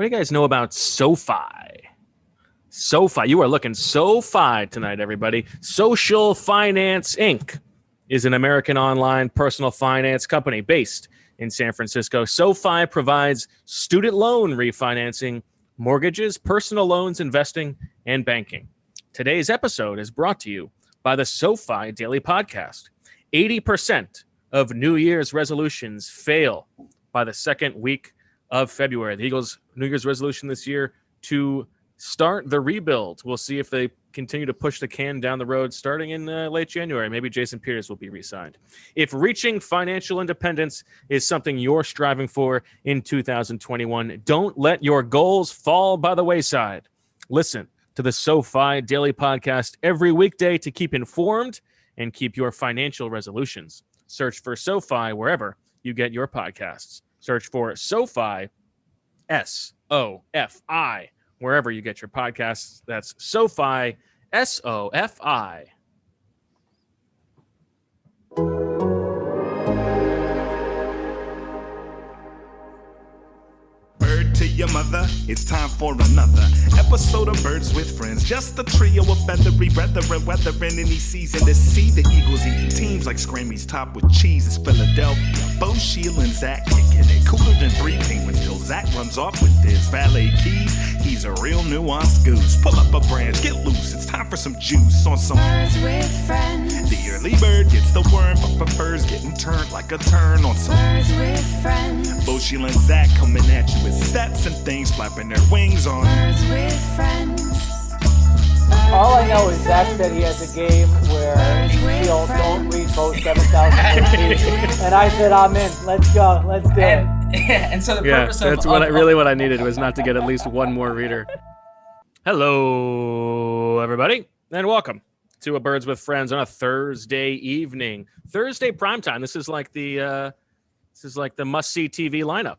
What do you guys know about SoFi? SoFi, you are looking SoFi tonight, everybody. Social Finance Inc. is an American online personal finance company based in San Francisco. SoFi provides student loan refinancing, mortgages, personal loans, investing, and banking. Today's episode is brought to you by the SoFi Daily Podcast. 80% of New Year's resolutions fail by the second week of February. The Eagles' New Year's resolution this year to start the rebuild. We'll see if they continue to push the can down the road starting in late January. Maybe Jason Peters will be re-signed. If reaching financial independence is something you're striving for in 2021, don't let your goals fall by the wayside. Listen to the SoFi Daily Podcast every weekday to keep informed and keep your financial resolutions. Search for SoFi wherever you get your podcasts. Search for SoFi, SoFi, wherever you get your podcasts. That's SoFi, SoFi. Bird to your mother, it's time for another episode of Birds with Friends. Just a trio of feathery brethren weathering any season to see the Eagles eating teams like Scrammy's topped with cheese. It's Philadelphia, Bo, Sheila, and Zach kicking it cooler than three penguins till Zach runs off with his valet keys. He's a real nuanced goose. Pull up a branch, get loose. It's time for some juice on some Birds with Friends. The early bird gets the worm, but prefers getting turned like a turn on some Birds with Friends. Bo, Sheila, and Zach coming at you with stats and things flapping their wings on Birds with Friends. All I know is Zach said he has a game where he'll don't read both 7,000 words, and I said I'm in. Let's go. Let's do it. And so the purpose That's what I needed was not to get at least one more reader. Hello, everybody, and welcome to a Birds with Friends on a Thursday evening. Thursday primetime. This is like the must-see TV lineup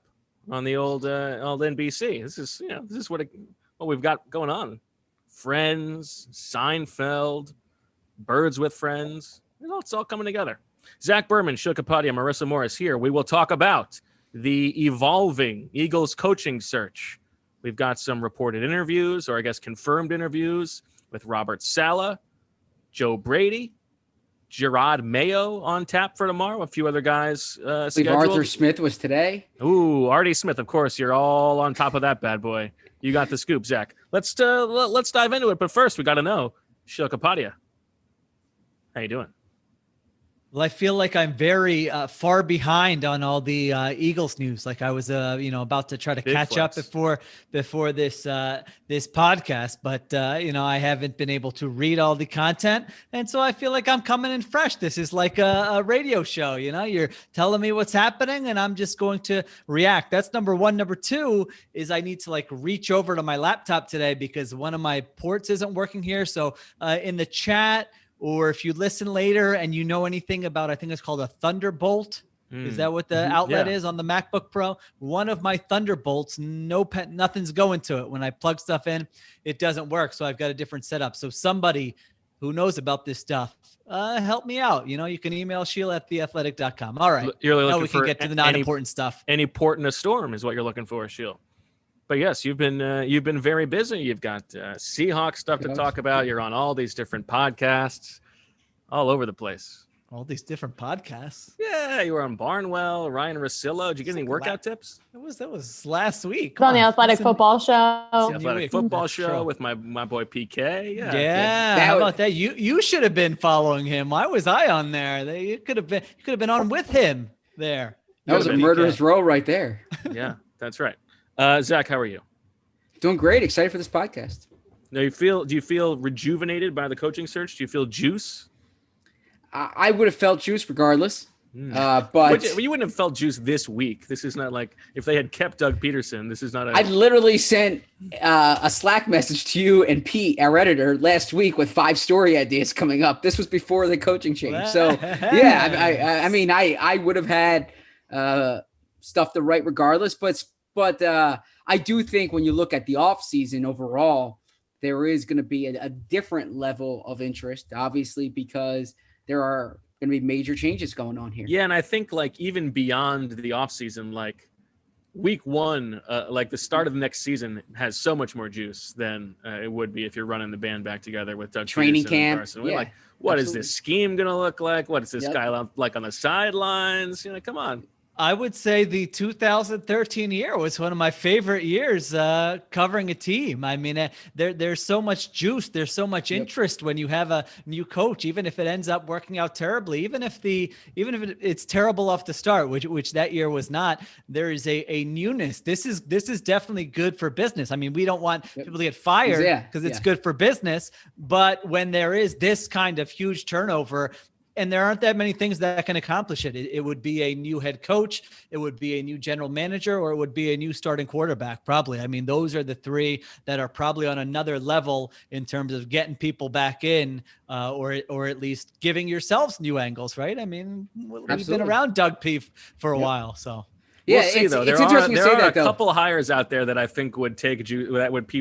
on the old NBC. This is what we've got going on. Friends, Seinfeld, Birds with Friends. It's all coming together. Zach Berman, Shil Kapadia, Marissa Morris here. We will talk about the evolving Eagles coaching search. We've got some reported interviews, or I guess confirmed interviews, with Robert Saleh, Joe Brady, Gerard Mayo on tap for tomorrow. A few other guys I believe scheduled. Arthur Smith was today. Ooh, Artie Smith, of course. You're all on top of that bad boy. You got the scoop, Zach. Let's dive into it. But first, we got to know, Shil Kapadia, how you doing? Well, I feel like I'm very far behind on all the Eagles news. Like I was, about to try to catch up before this podcast, but I haven't been able to read all the content, and so I feel like I'm coming in fresh. This is like a radio show. You're telling me what's happening, and I'm just going to react. That's number one. Number two is I need to reach over to my laptop today because one of my ports isn't working here. So in the chat, or if you listen later and you know anything about, I think it's called a Thunderbolt. Is that what the outlet is on the MacBook Pro? One of my Thunderbolts, nothing's going to it. When I plug stuff in, it doesn't work. So I've got a different setup. So somebody who knows about this stuff, help me out. You can email Sheila@theathletic.com. All right. You're really now looking we can for get to the non-important stuff. Any port in a storm is what you're looking for, Sheila. But yes, you've been very busy. You've got Seahawks stuff to talk about. You're on all these different podcasts, all over the place. All these different podcasts. Yeah, you were on Barnwell, Ryan Rosillo. Did you get any workout tips? That was last week. On the Athletic Football Show. The Athletic Football Show with my boy PK. Yeah. How about that? You should have been following him. Why was I on there? You could have been on with him there. That was a murderous row right there. Yeah, that's right. Zach, how are you? Doing great. Excited for this podcast. Now, do you feel rejuvenated by the coaching search? Do you feel juice? I would have felt juice regardless. But you wouldn't have felt juice this week. This is not like if they had kept Doug Peterson. This is not a. I literally sent a Slack message to you and Pete, our editor, last week with 5 story ideas coming up. This was before the coaching change. So yeah, I would have had stuff to write regardless. But I do think when you look at the offseason overall, there is going to be a different level of interest, obviously, because there are going to be major changes going on here. Yeah, and I think even beyond the offseason, week one, like the start of the next season, has so much more juice than it would be if you're running the band back together with Doug Training Peterson and camp, Carson. We're yeah, like, what is absolutely. this scheme going to look like? What is this Yep. guy like on the sidelines? Come on. I would say the 2013 year was one of my favorite years covering a team. I mean, there's so much juice. There's so much interest when you have a new coach, even if it ends up working out terribly, even if it's terrible off the start, which that year was not. There is a newness. This is definitely good for business. I mean, we don't want people to get fired because it's good for business. But when there is this kind of huge turnover, and there aren't that many things that can accomplish it. It would be a new head coach. It would be a new general manager, or it would be a new starting quarterback, probably. I mean, those are the three that are probably on another level in terms of getting people back in, or at least giving yourselves new angles, right? I mean, we've been around Doug P for a while, so. We'll see, though. There are a though. couple hires out there that I think would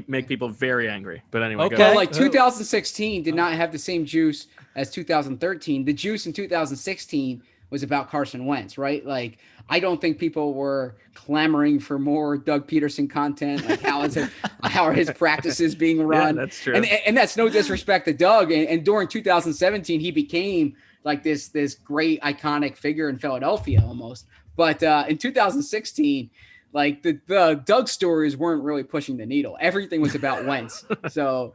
make people very angry. But anyway, okay. Well, like 2016 did not have the same juice as 2013. The juice in 2016 was about Carson Wentz, right? Like, I don't think people were clamoring for more Doug Peterson content. Like, how are his practices being run? Yeah, that's true. And that's no disrespect to Doug. And during 2017, he became like this great iconic figure in Philadelphia almost. But in 2016, like the Doug stories weren't really pushing the needle. Everything was about Wentz. So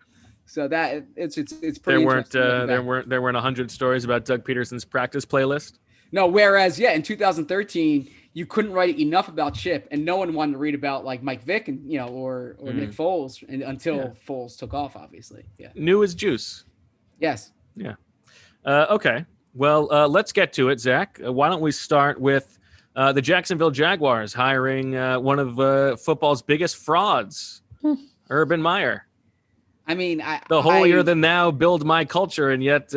that it's pretty. There weren't 100 stories about Doug Peterson's practice playlist. No, whereas in 2013 you couldn't write enough about Chip, and no one wanted to read about like Mike Vick and or Nick Foles until Foles took off. Obviously, New as juice. Yes. Yeah. Okay. Well, let's get to it, Zach. Why don't we start with the Jacksonville Jaguars hiring one of football's biggest frauds, Urban Meyer. I mean, the holier than thou build my culture, and yet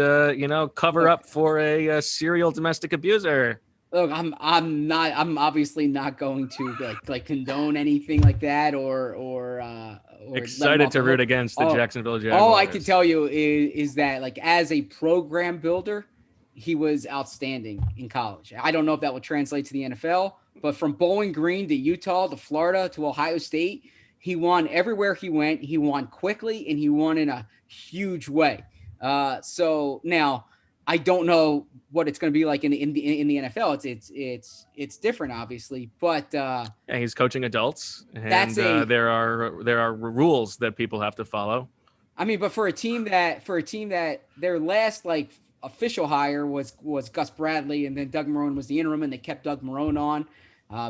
cover up for a serial domestic abuser. Look, I'm obviously not going to like condone anything like that or excited to root against the Jacksonville Jaguars. All I can tell you is that, like, as a program builder, he was outstanding in college. I don't know if that will translate to the NFL, but from Bowling Green to Utah to Florida to Ohio State, he won everywhere he went. He won quickly, and he won in a huge way. So now I don't know what it's going to be like in the NFL. It's different, obviously, but he's coaching adults, and there are rules that people have to follow. I mean, but for a team that their last like official hire was Gus Bradley, and then Doug Marrone was the interim, and they kept Doug Marrone on.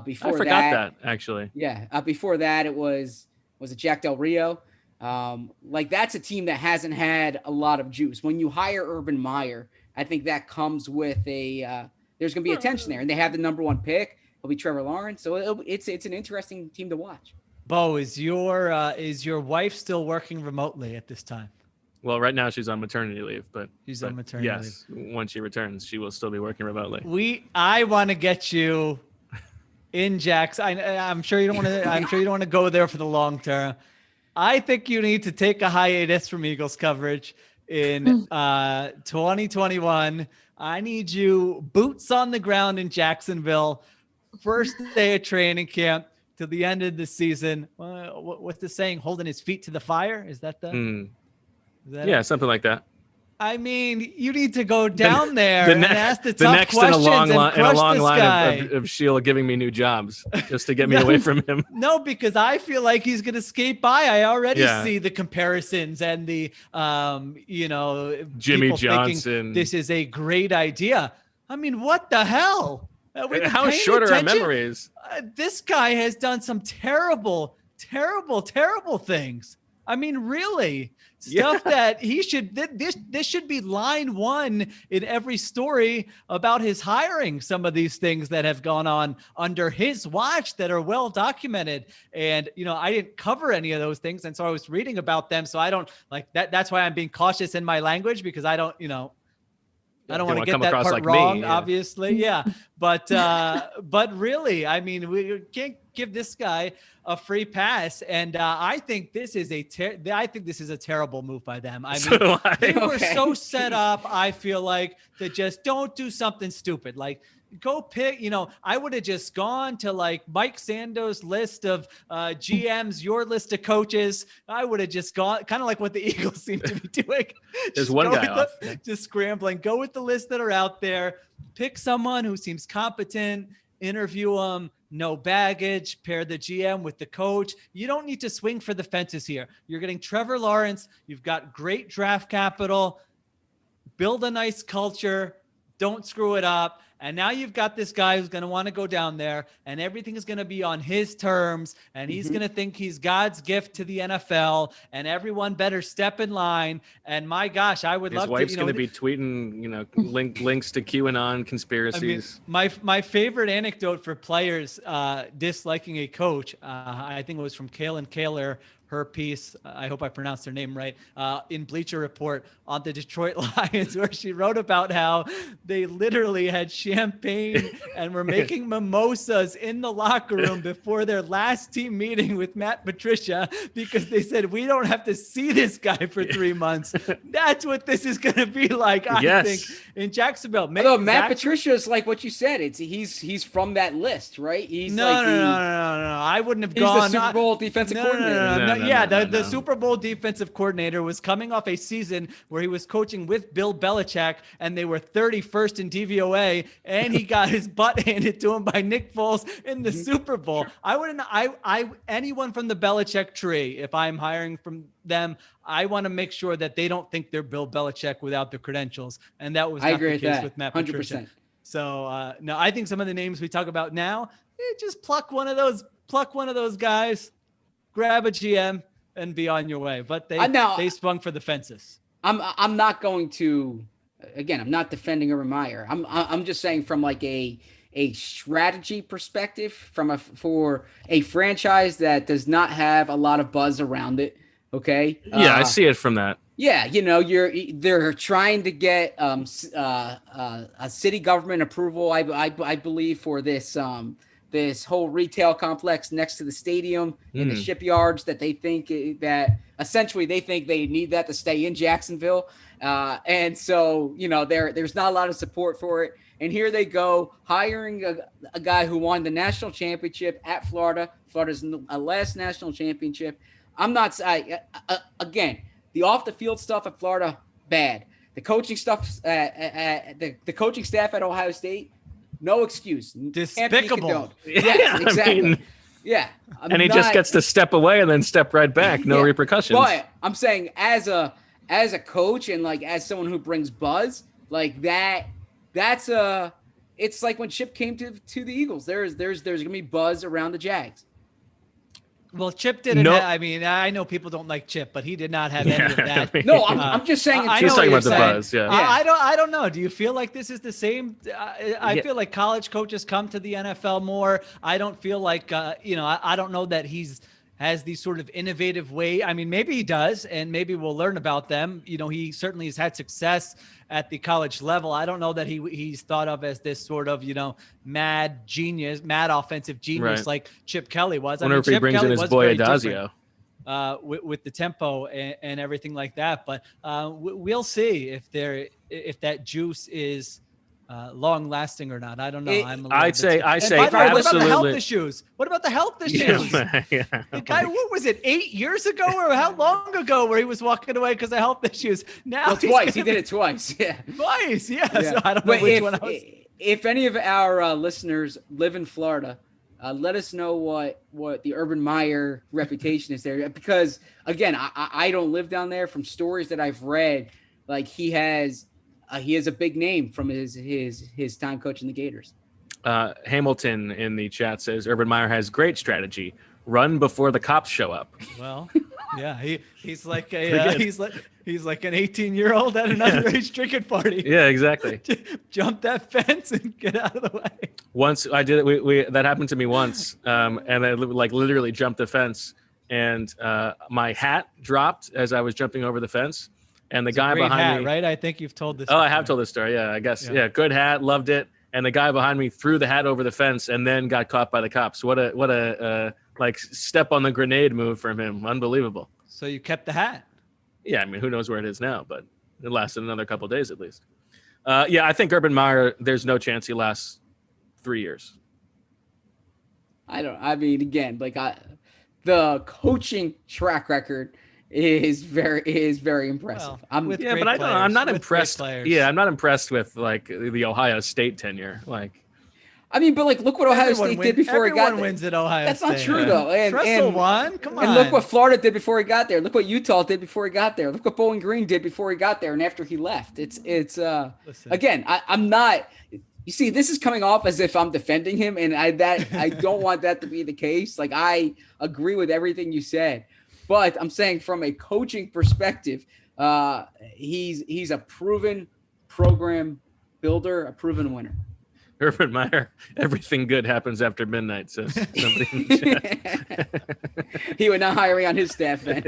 Before I forgot that actually. Yeah. Before that, it was a Jack Del Rio. Like, that's a team that hasn't had a lot of juice. When you hire Urban Meyer, I think that comes with there's going to be attention there, and they have the number one pick. It'll be Trevor Lawrence, so it's an interesting team to watch. Bo, is your wife still working remotely at this time? Well, right now she's on maternity leave, but she's on maternity leave. Yes, once she returns, she will still be working remotely. I want to get you in Jax. I'm sure you don't want to. I'm sure you don't want to go there for the long term. I think you need to take a hiatus from Eagles coverage in 2021. I need you boots on the ground in Jacksonville, first day of training camp to the end of the season. What's the saying? Holding his feet to the fire? Is that the? Yeah, something like that. I mean, you need to go down there and ask the tough next questions in a long line of Sheila giving me new jobs just to get me away from him. No, because I feel like he's going to skate by. I already see the comparisons and the, Jimmy Johnson. This is a great idea. I mean, what the hell? How short are our memories? This guy has done some terrible, terrible, terrible things. I mean, really, stuff that he should, this should be line one in every story about his hiring, some of these things that have gone on under his watch that are well documented. And, I didn't cover any of those things. And so I was reading about them. So I don't like that. That's why I'm being cautious in my language, because I don't, I don't want to get that part like wrong, obviously. Yeah. But really, I mean, we can't give this guy a free pass. And I think this is a terrible move by them. I mean, they were so set up, I feel like, to just don't do something stupid. Like, go pick, I would have just gone to like Mike Sando's list of GMs, your list of coaches. I would have just gone kind of like what the Eagles seem to be doing. There's one guy off. Just scrambling. Go with the list that are out there. Pick someone who seems competent, interview them, no baggage, pair the GM with the coach. You don't need to swing for the fences here. You're getting Trevor Lawrence. You've got great draft capital. Build a nice culture. Don't screw it up. And now you've got this guy who's going to want to go down there, and everything is going to be on his terms, and he's going to think he's God's gift to the NFL, and everyone better step in line. And my gosh, I would love to. His wife's going to be tweeting, links to QAnon conspiracies. I mean, my favorite anecdote for players disliking a coach, I think it was from Kalen Kaler, her piece, I hope I pronounced her name right, in Bleacher Report on the Detroit Lions, where she wrote about how they literally had champagne and were making mimosas in the locker room before their last team meeting with Matt Patricia, because they said, we don't have to see this guy for 3 months. That's what this is going to be like, I think, in Jacksonville. Although Matt Patricia is like what you said, he's from that list, right? He's no. I wouldn't have gone. He's the Super Bowl defensive coordinator. The Super Bowl defensive coordinator was coming off a season where he was coaching with Bill Belichick, and they were 31st in DVOA, and he got his butt handed to him by Nick Foles in the Super Bowl. Sure. Anyone from the Belichick tree, if I'm hiring from them, I want to make sure that they don't think they're Bill Belichick without the credentials, and that was not the case with Matt Patricia. 100%. So no, I think some of the names we talk about now, just pluck one of those guys. Grab a GM and be on your way. But they swung for the fences. I'm not going to. Again, I'm not defending Urban Meyer. I'm just saying from like a strategy perspective, for a franchise that does not have a lot of buzz around it. Okay. Yeah, I see it from that. Yeah, they're trying to get a city government approval. I believe for this whole retail complex next to the stadium in the shipyards that they think that essentially they think they need that to stay in Jacksonville. And so, there's not a lot of support for it. And here they go hiring a guy who won the national championship at Florida. Florida's last national championship. Again, the off the field stuff at Florida, bad. The coaching stuff, the coaching staff at Ohio State, no excuse. Despicable. Yes, exactly. He just gets to step away and then step right back. No repercussions. But I'm saying as a coach and like as someone who brings buzz, like that's it's like when Chip came to the Eagles. There's gonna be buzz around the Jags. Well, Chip didn't. I know people don't like Chip, but he did not have any of that. I'm just saying. He's talking about the buzz. Yeah. I don't know. Do you feel like this is the same? I feel like college coaches come to the NFL more. I don't feel like I don't know that has these sort of innovative way. I mean, maybe he does, and maybe we'll learn about them. He certainly has had success at the college level. I don't know that he's thought of as this sort of, mad offensive genius like Chip Kelly was. I wonder if he brings in his boy Adazio. With the tempo and everything like that. But we'll see if that juice is long lasting or not. I don't know. I say absolutely. What about the health issues? Yeah. The guy, what was it, 8 years ago or how long ago where he was walking away because of health issues? Now twice. He did it twice. Yeah. Twice. Yeah. So I don't know which one I was. If any of our listeners live in Florida, let us know what the Urban Meyer reputation is there. Because again, I don't live down there. From stories that I've read, like he has a big name from his time coaching the Gators. Hamilton in the chat says Urban Meyer has great strategy. Run before the cops show up. Well, yeah, he's like he's like an 18-year-old at an underage drinking party. Yeah, exactly. Jump that fence and get out of the way. Once I did it, we that happened to me once, and I literally jumped the fence, and my hat dropped as I was jumping over the fence. And the guy behind me, right? I think you've told this. Oh, I have told this story. Yeah, I guess. Yeah, good hat, loved it. And the guy behind me threw the hat over the fence and then got caught by the cops. What a step on the grenade move from him. Unbelievable. So you kept the hat? Yeah, I mean, who knows where it is now? But it lasted another couple of days at least. I think Urban Meyer. There's no chance he lasts 3 years. I mean, again, the coaching track record is very impressive. Well, with Yeah, great but I'm players, not with great impressed. players. Yeah, I'm not impressed with like the Ohio State tenure. Like, I mean, but look what Ohio State did before he got Everyone there. wins at Ohio That's State. not true though. Tressel won. Come on. And look what Florida did before he got there. Look what Utah did before he got there. Look what Bowling Green did before he got there and after he left. It's Listen. again, I'm not. You see, this is coming off as if I'm defending him, and I don't want that to be the case. Like, I agree with everything you said, but I'm saying from a coaching perspective, he's a proven program builder, a proven winner. Urban Meyer, everything good happens after midnight, says somebody in the chat. He would not hire me on his staff then,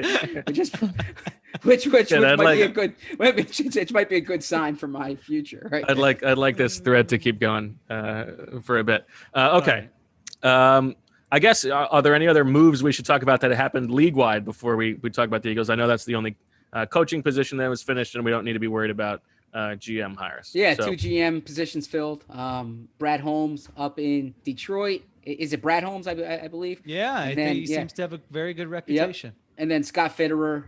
which might be a good, which might be a good sign for my future. Right? I'd like this thread to keep going for a bit. Okay. I guess are there any other moves we should talk about that happened league wide before we talk about the Eagles? I know that's the only coaching position that was finished, and we don't need to be worried about GM hires. Yeah, So, 2 GM positions filled. Brad Holmes up in Detroit. Is it Brad Holmes? I believe. Yeah, I think he seems to have a very good reputation. And then Scott Fitterer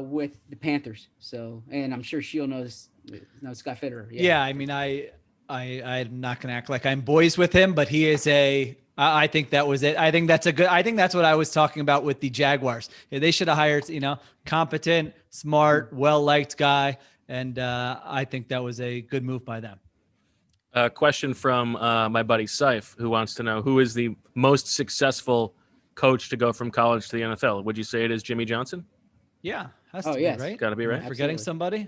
with the Panthers. So, and I'm sure Sheil knows Scott Fitterer. Yeah, I mean, I'm not going to act like I'm boys with him, but he is I think that was it. I think that's what I was talking about with the Jaguars. Yeah, they should have hired, competent, smart, well-liked guy. And I think that was a good move by them. A question from my buddy Seif, who wants to know who is the most successful coach to go from college to the NFL. Would you say it is Jimmy Johnson? Yeah, has Oh, to yes. be, right? Got to be right. Absolutely. Forgetting somebody?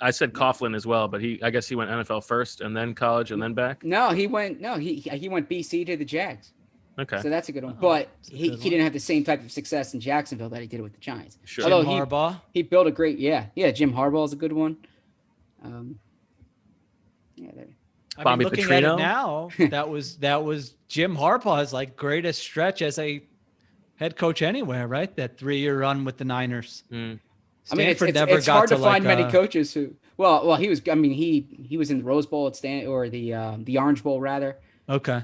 I said Coughlin as well, but I guess he went NFL first and then college and then back. No, he went BC to the Jags. Okay. So that's a good one. But a he good one. didn't have the same type of success in Jacksonville that he did with the Giants. Sure. Jim Although Harbaugh. he built a great Jim Harbaugh is a good one. Bobby looking Petrino? at it now, that was Jim Harbaugh's greatest stretch as a head coach anywhere, right? That 3-year run with the Niners. Mm. Stanford it's hard to find many coaches who. Well, he was. I mean, he was in the Rose Bowl at the Orange Bowl rather. Okay.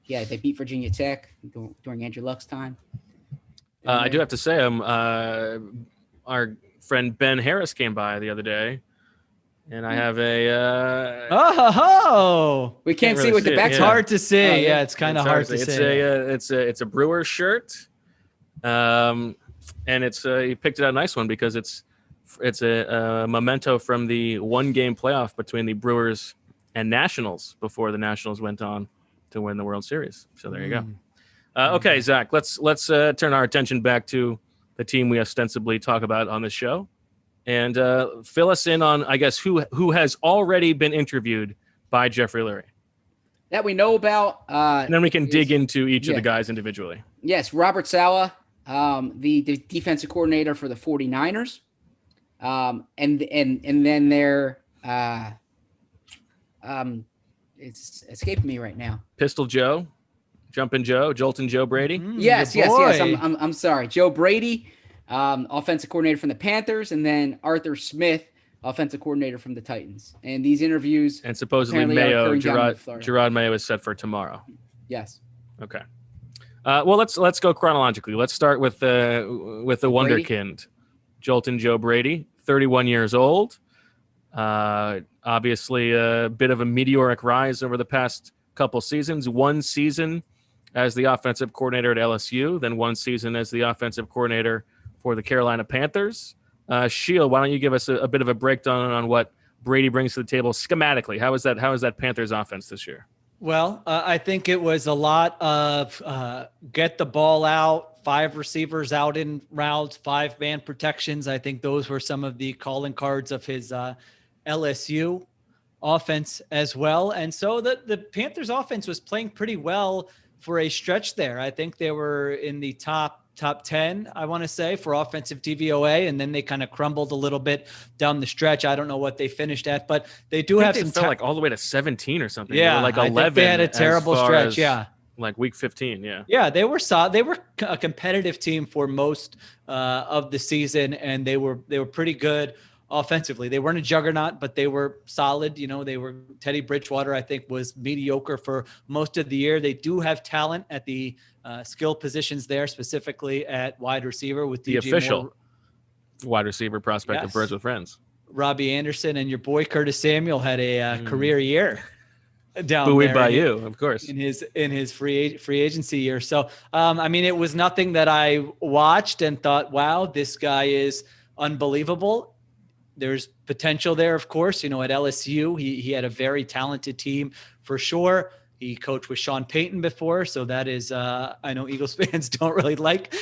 Yeah, they beat Virginia Tech during Andrew Luck's time. I do have to say, our friend Ben Harris came by the other day, and I have a. We can't see really what see the it, back. It's yeah. hard to see. Oh, yeah, it's kind of hard to see. It's a Brewer shirt, and it's he picked out a nice one because it's a memento from the 1-game playoff between the Brewers and Nationals before the Nationals went on to win the World Series. So there you go. Okay, Zach, let's turn our attention back to the team we ostensibly talk about on the show, and fill us in on, I guess, who has already been interviewed by Jeffrey Lurie. That we know about. And then we can dig into each of yeah. the guys individually. Yes, Robert Saleh, the defensive coordinator for the 49ers. And then there, it's escaping me right now. Pistol Joe, Jumpin' Joe, Joltin' Joe Brady. Yes. boy. I'm sorry. Joe Brady, offensive coordinator from the Panthers, and then Arthur Smith, offensive coordinator from the Titans. And these interviews, And supposedly apparently are occurring down in Florida. Gerard Mayo is set for tomorrow. yes. Okay. Well, let's go chronologically. Let's start with the wonderkind, Joltin' Joe Brady, 31 years old. Obviously, a bit of a meteoric rise over the past couple seasons. 1 season as the offensive coordinator at LSU, then 1 season as the offensive coordinator for the Carolina Panthers. Sheil, why don't you give us a bit of a breakdown on what Brady brings to the table schematically? How is that Panthers offense this year? Well, I think it was a lot of get the ball out, 5 receivers out in routes, 5-man protections. I think those were some of the calling cards of his LSU offense as well. And so the Panthers offense was playing pretty well for a stretch there. I think they were in the top 10, I want to say, for offensive DVOA, and then they kind of crumbled a little bit down the stretch. I don't know what they finished at, but they do have some fell all the way to 17 or something. Yeah, they were like I 11. think they had a terrible as far stretch. as, Yeah, like week 15. Yeah. Yeah, they were a competitive team for most of the season, and they were pretty good offensively. They weren't a juggernaut, but they were solid. They were Teddy Bridgewater, I think, was mediocre for most of the year. They do have talent at the skill positions there, specifically at wide receiver with the DJ official Moore, wide receiver prospect of Birds with Friends. Robbie Anderson, and your boy Curtis Samuel had a career year down Buoyed there by you, of course, in his free agency year. So, it was nothing that I watched and thought, wow, this guy is unbelievable. There's potential there, of course. At LSU, he had a very talented team for sure. He coached with Sean Payton before, so that is, I know Eagles fans don't really like.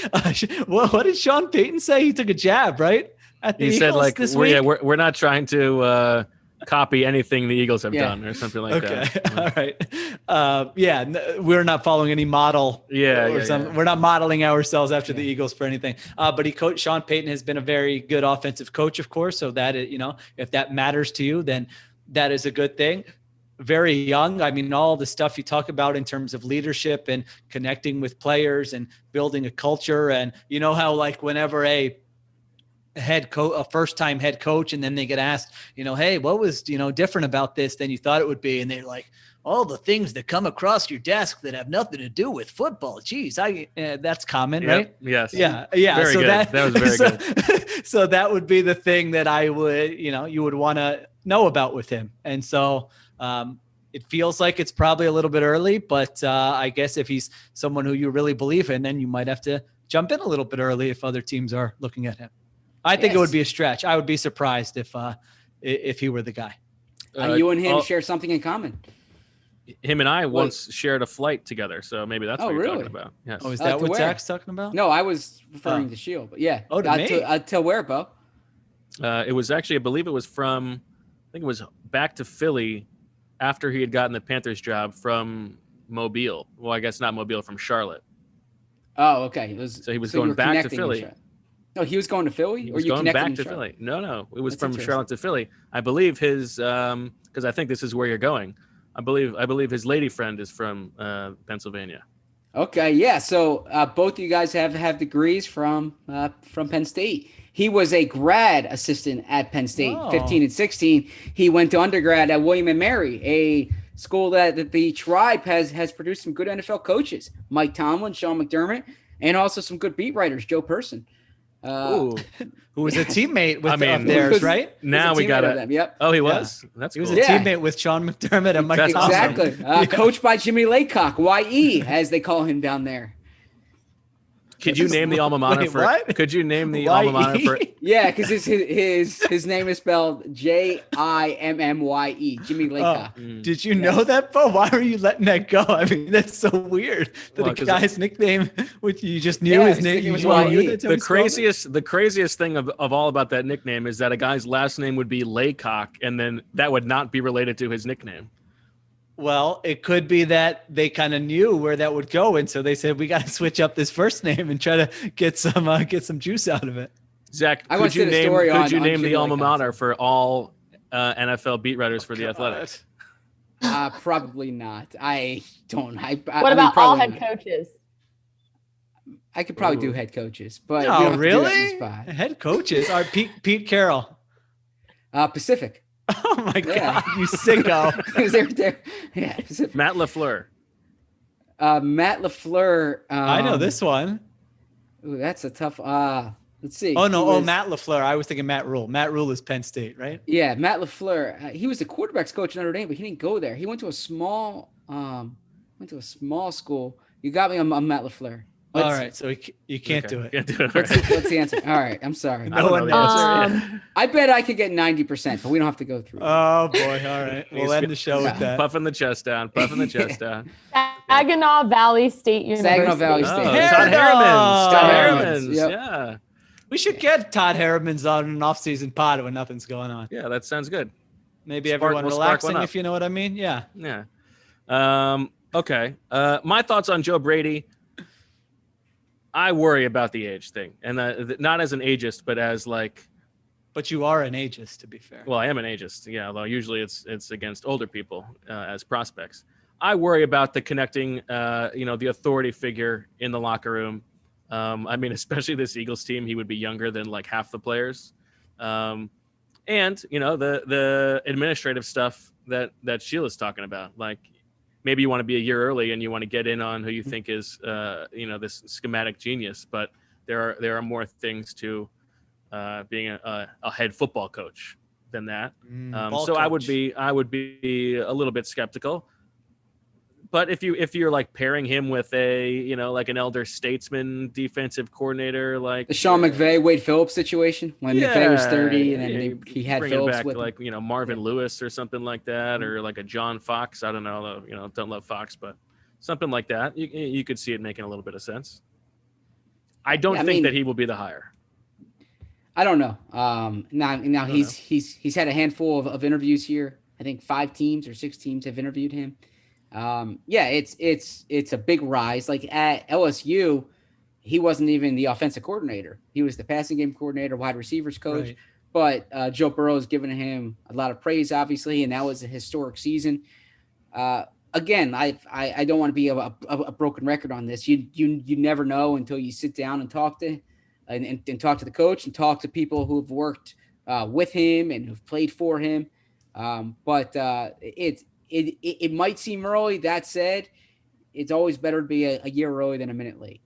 What did Sean Payton say? He took a jab, right? At the he Eagles said, like, this week? we're not trying to copy anything the Eagles have done or something like that. All right. We're not following any model. We're not modeling ourselves after the Eagles for anything. But Sean Payton has been a very good offensive coach, of course. So that, if that matters to you, then that is a good thing. Very young. All the stuff you talk about in terms of leadership and connecting with players and building a culture. And how, like, whenever a first-time head coach, and then they get asked, hey, what was, different about this than you thought it would be? And they're like, all the things that come across your desk that have nothing to do with football. Geez, that's common, right? Yes. Yeah. Very so good. That was very good. So that would be the thing that I would, you would want to know about with him. And so it feels like it's probably a little bit early, but I guess if he's someone who you really believe in, then you might have to jump in a little bit early if other teams are looking at him. I think it would be a stretch. I would be surprised if he were the guy. You and him share something in common. Him and I once shared a flight together, so maybe that's what you're talking about. Yes. Oh, is that what Zach's talking about? No, I was referring to Shield, but yeah. Oh, to me? Till where, Bo? It was actually, I believe it was from, I think it was back to Philly after he had gotten the Panthers job from Mobile. Well, I guess not Mobile, from Charlotte. Oh, okay. So he was going back to Philly. No, he was going to Philly? He was going back to Philly. No. It was from Charlotte to Philly. I believe his, because I think this is where you're going. I believe his lady friend is from Pennsylvania. Okay, yeah. So both of you guys have degrees from Penn State. He was a grad assistant at Penn State, 15 and 16. He went to undergrad at William & Mary, a school that the Tribe has produced some good NFL coaches. Mike Tomlin, Sean McDermott, and also some good beat writers, Joe Person. Who was a teammate with theirs, right? Now we got it. Yep. Oh, he was? That's cool. He was a teammate with Sean McDermott and Mike Tomlin. Exactly. Coached by Jimmy Laycock, YE, as they call him down there. Could you name the alma mater for? What? Could you name the alma mater for? Yeah, because his name is spelled Jimmye, Jimmy Laycock. Did you know that, Bo? Why were you letting that go? That's so weird. The guy's nickname, which you just knew his name was YE. The craziest thing of all about that nickname is that a guy's last name would be Laycock, and then that would not be related to his nickname. Well, it could be that they kind of knew where that would go, and so they said we got to switch up this first name and try to get some juice out of it. Zach, could you name the alma mater for all NFL beat writers for the Athletics? Probably not. I don't. What about all head coaches? I could probably do head coaches, but no, really, head coaches are Pete Carroll, Pacific. Oh my God, you sicko! Yeah, Matt LaFleur. Matt LaFleur. I know this one. Ooh, that's a tough. Let's see. Oh no! Matt LaFleur. I was thinking Matt Rule. Matt Rule is Penn State, right? Yeah, Matt LaFleur. He was the quarterbacks coach at Notre Dame, but he didn't go there. He went to a small school. You got me on Matt LaFleur. All right, so you can't do it. Can't do it. What's the answer? All right, I'm sorry. I don't know the answer. I bet I could get 90%, but we don't have to go through. Oh boy! All right, we'll end the show with that. Puffing the chest down. Saginaw Valley State University. Saginaw Valley State. Todd Harriman. Todd Harriman. Yep. Yeah. We should get Todd Harriman's on an off-season pod when nothing's going on. Yeah, that sounds good. Maybe everyone relaxing, if you know what I mean. Yeah. Yeah. Okay. My thoughts on Joe Brady. I worry about the age thing, and not as an ageist, but as like. But you are an ageist, to be fair. Well, I am an ageist, yeah. Although usually it's against older people as prospects. I worry about the connecting, the authority figure in the locker room. Especially this Eagles team, he would be younger than like half the players. And the administrative stuff that Sheila's talking about, like maybe you want to be a year early and you want to get in on who you think is this schematic genius, but there are more things to being a head football coach than that. So coach. I would be a little bit skeptical. But if you're like pairing him with a like an elder statesman defensive coordinator, like the Sean McVay, Wade Phillips situation when McVay was 30 and then he had Phillips back, with like Marvin Lewis or something like that, or like a John Fox. I don't know, don't love Fox, but something like that. You could see it making a little bit of sense. I don't think that he will be the hire. I don't know. Now he's had a handful of interviews here. I think 5 teams or 6 teams have interviewed him. It's a big rise. Like at LSU, he wasn't even the offensive coordinator. He was the passing game coordinator, wide receivers coach. Right. But Joe Burrow has given him a lot of praise, obviously, and that was a historic season. Again, I don't want to be a broken record on this. You never know until you sit down and talk to and talk to the coach and talk to people who have worked with him and who've played for him. But it might seem early. That said, it's always better to be a year early than a minute late,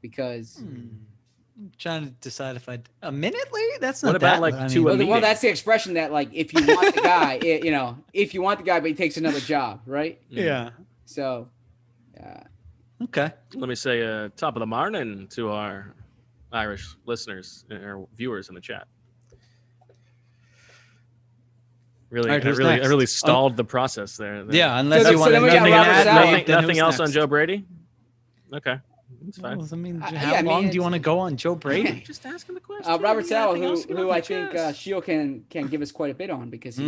because I'm trying to decide if a minute late. That's not what about that, like 2 a meeting? Well, that's the expression that like if you want the guy, if you want the guy, but he takes another job, right? Yeah. So, okay. Let me say top of the morning to our Irish listeners or viewers in the chat. Really, right, I really stalled the process there. Yeah, unless you want to nothing else on Joe Brady. Okay, that's fine. Well, how long do you want to go on Joe Brady? Just asking the question. Robert Saleh, who I think Sheil can give us quite a bit on because he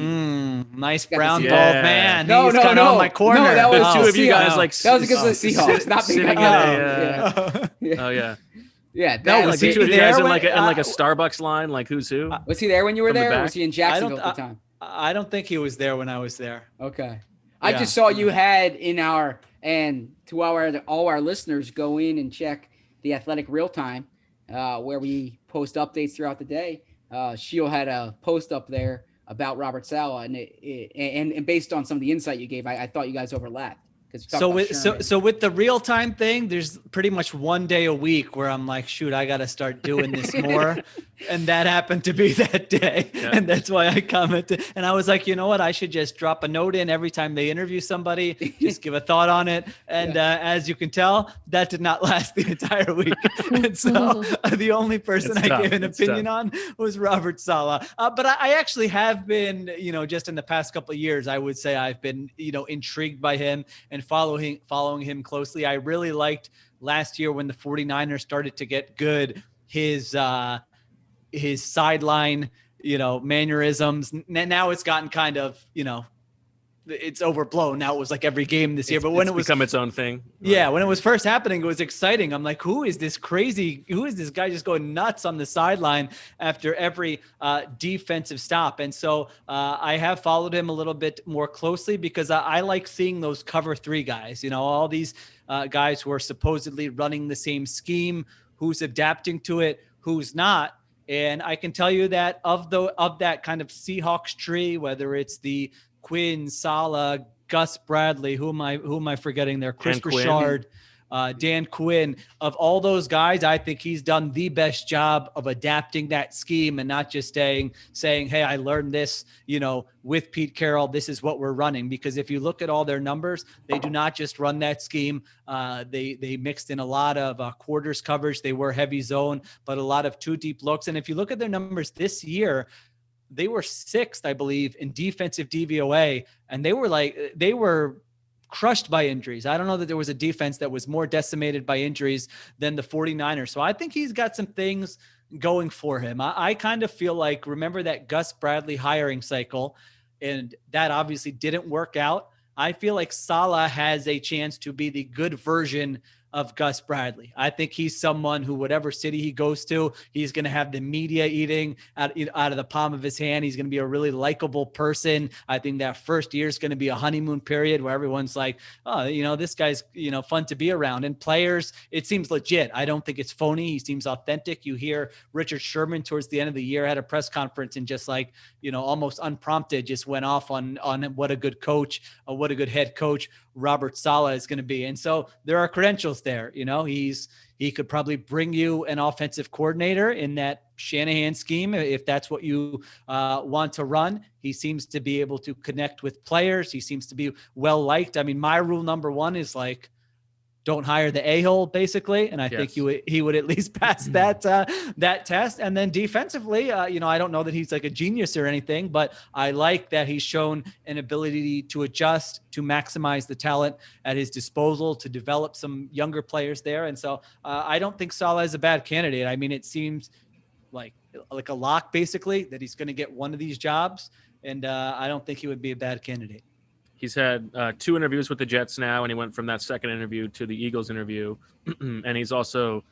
nice brown bald man. No, He's kind of on my corner. No, that was 2 of you guys like that was because of the Seahawks, not sitting in yeah. Oh yeah. Yeah, that was 2 of you guys in like a Starbucks line, like who's who? Was he there when you were there? Or was he in Jacksonville at the time? I don't think he was there when I was there. Okay. I just saw you had to all our listeners go in and check the Athletic Real Time, where we post updates throughout the day. Sheil had a post up there about Robert Saleh, and based on some of the insight you gave, I thought you guys overlapped. So with the real time thing, there's pretty much one day a week where I'm like, shoot, I got to start doing this more. And that happened to be that day. Yeah. And that's why I commented. And I was like, you know what? I should just drop a note in every time they interview somebody, just give a thought on it. And as you can tell, that did not last the entire week. And so the only person I gave an opinion on was Robert Saleh. But I actually have been, just in the past couple of years, I would say I've been, intrigued by him and following him closely. I really liked last year when the 49ers started to get good, his sideline, mannerisms. Now it's gotten kind of, it's overblown. Now it was like every game this year, but when it was become its own thing. Yeah. When it was first happening, it was exciting. I'm like, who is this guy just going nuts on the sideline after every defensive stop? And so I have followed him a little bit more closely because I like seeing those cover 3 guys, all these guys who are supposedly running the same scheme, who's adapting to it, who's not. And I can tell you that of that kind of Seahawks tree, whether it's the Quinn, Saleh, Gus Bradley, who am I forgetting there? Chris Richard, Dan Quinn. Of all those guys, I think he's done the best job of adapting that scheme and not just saying, hey, I learned this, with Pete Carroll, this is what we're running. Because if you look at all their numbers, they do not just run that scheme. They mixed in a lot of quarters coverage. They were heavy zone, but a lot of 2 deep looks. And if you look at their numbers this year, they were 6th, I believe, in defensive DVOA, and they were crushed by injuries. I don't know that there was a defense that was more decimated by injuries than the 49ers. So I think he's got some things going for him. I kind of feel like, remember that Gus Bradley hiring cycle, and that obviously didn't work out. I feel like Saleh has a chance to be the good version of Gus Bradley. I think he's someone who, whatever city he goes to, he's going to have the media eating out of the palm of his hand. He's going to be a really likable person. I think that first year is going to be a honeymoon period where everyone's like, oh, this guy's, fun to be around. And players, it seems legit. I don't think it's phony. He seems authentic. You hear Richard Sherman towards the end of the year had a press conference and just like, almost unprompted, just went off on what a good coach, what a good head coach Robert Saleh is going to be. And so there are credentials there. He could probably bring you an offensive coordinator in that Shanahan scheme if that's what you want to run. He seems to be able to connect with players. He seems to be well liked. I mean, my rule number one is like, don't hire the a-hole, basically. And I think he would at least pass that test. And then defensively, I don't know that he's like a genius or anything, but I like that he's shown an ability to adjust, to maximize the talent at his disposal, to develop some younger players there. And so I don't think Saleh is a bad candidate. I mean, it seems like a lock, basically, that he's going to get one of these jobs. And I don't think he would be a bad candidate. He's had 2 interviews with the Jets now, and he went from that second interview to the Eagles interview. And he's also,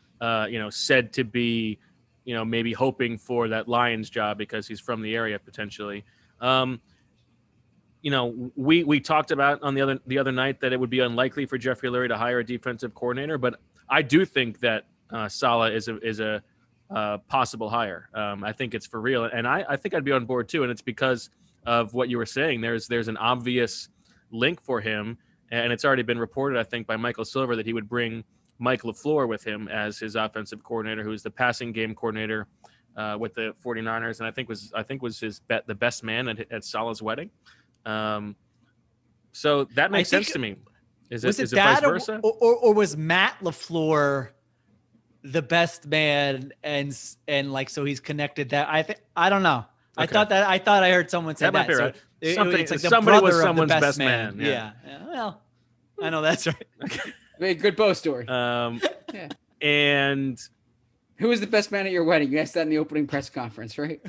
said to be, maybe hoping for that Lions job because he's from the area potentially. We talked about on the other night that it would be unlikely for Jeffrey Lurie to hire a defensive coordinator, but I do think that Saleh is a possible hire. I think it's for real, and I think I'd be on board too. And it's because of what you were saying. There's an obvious link for him, and it's already been reported, I think, by Michael Silver that he would bring Mike LaFleur with him as his offensive coordinator, who's the passing game coordinator with the 49ers, and I think was the best man at Saleh's wedding. So that makes sense to me. Is it vice versa? Or was Matt LaFleur the best man and like so he's connected that? I don't know. Okay. I thought I heard someone say that. Might be right. It's like somebody was someone's best man. Yeah. Well, I know that's right. Okay. Good bow story. And who was the best man at your wedding? You asked that in the opening press conference, right?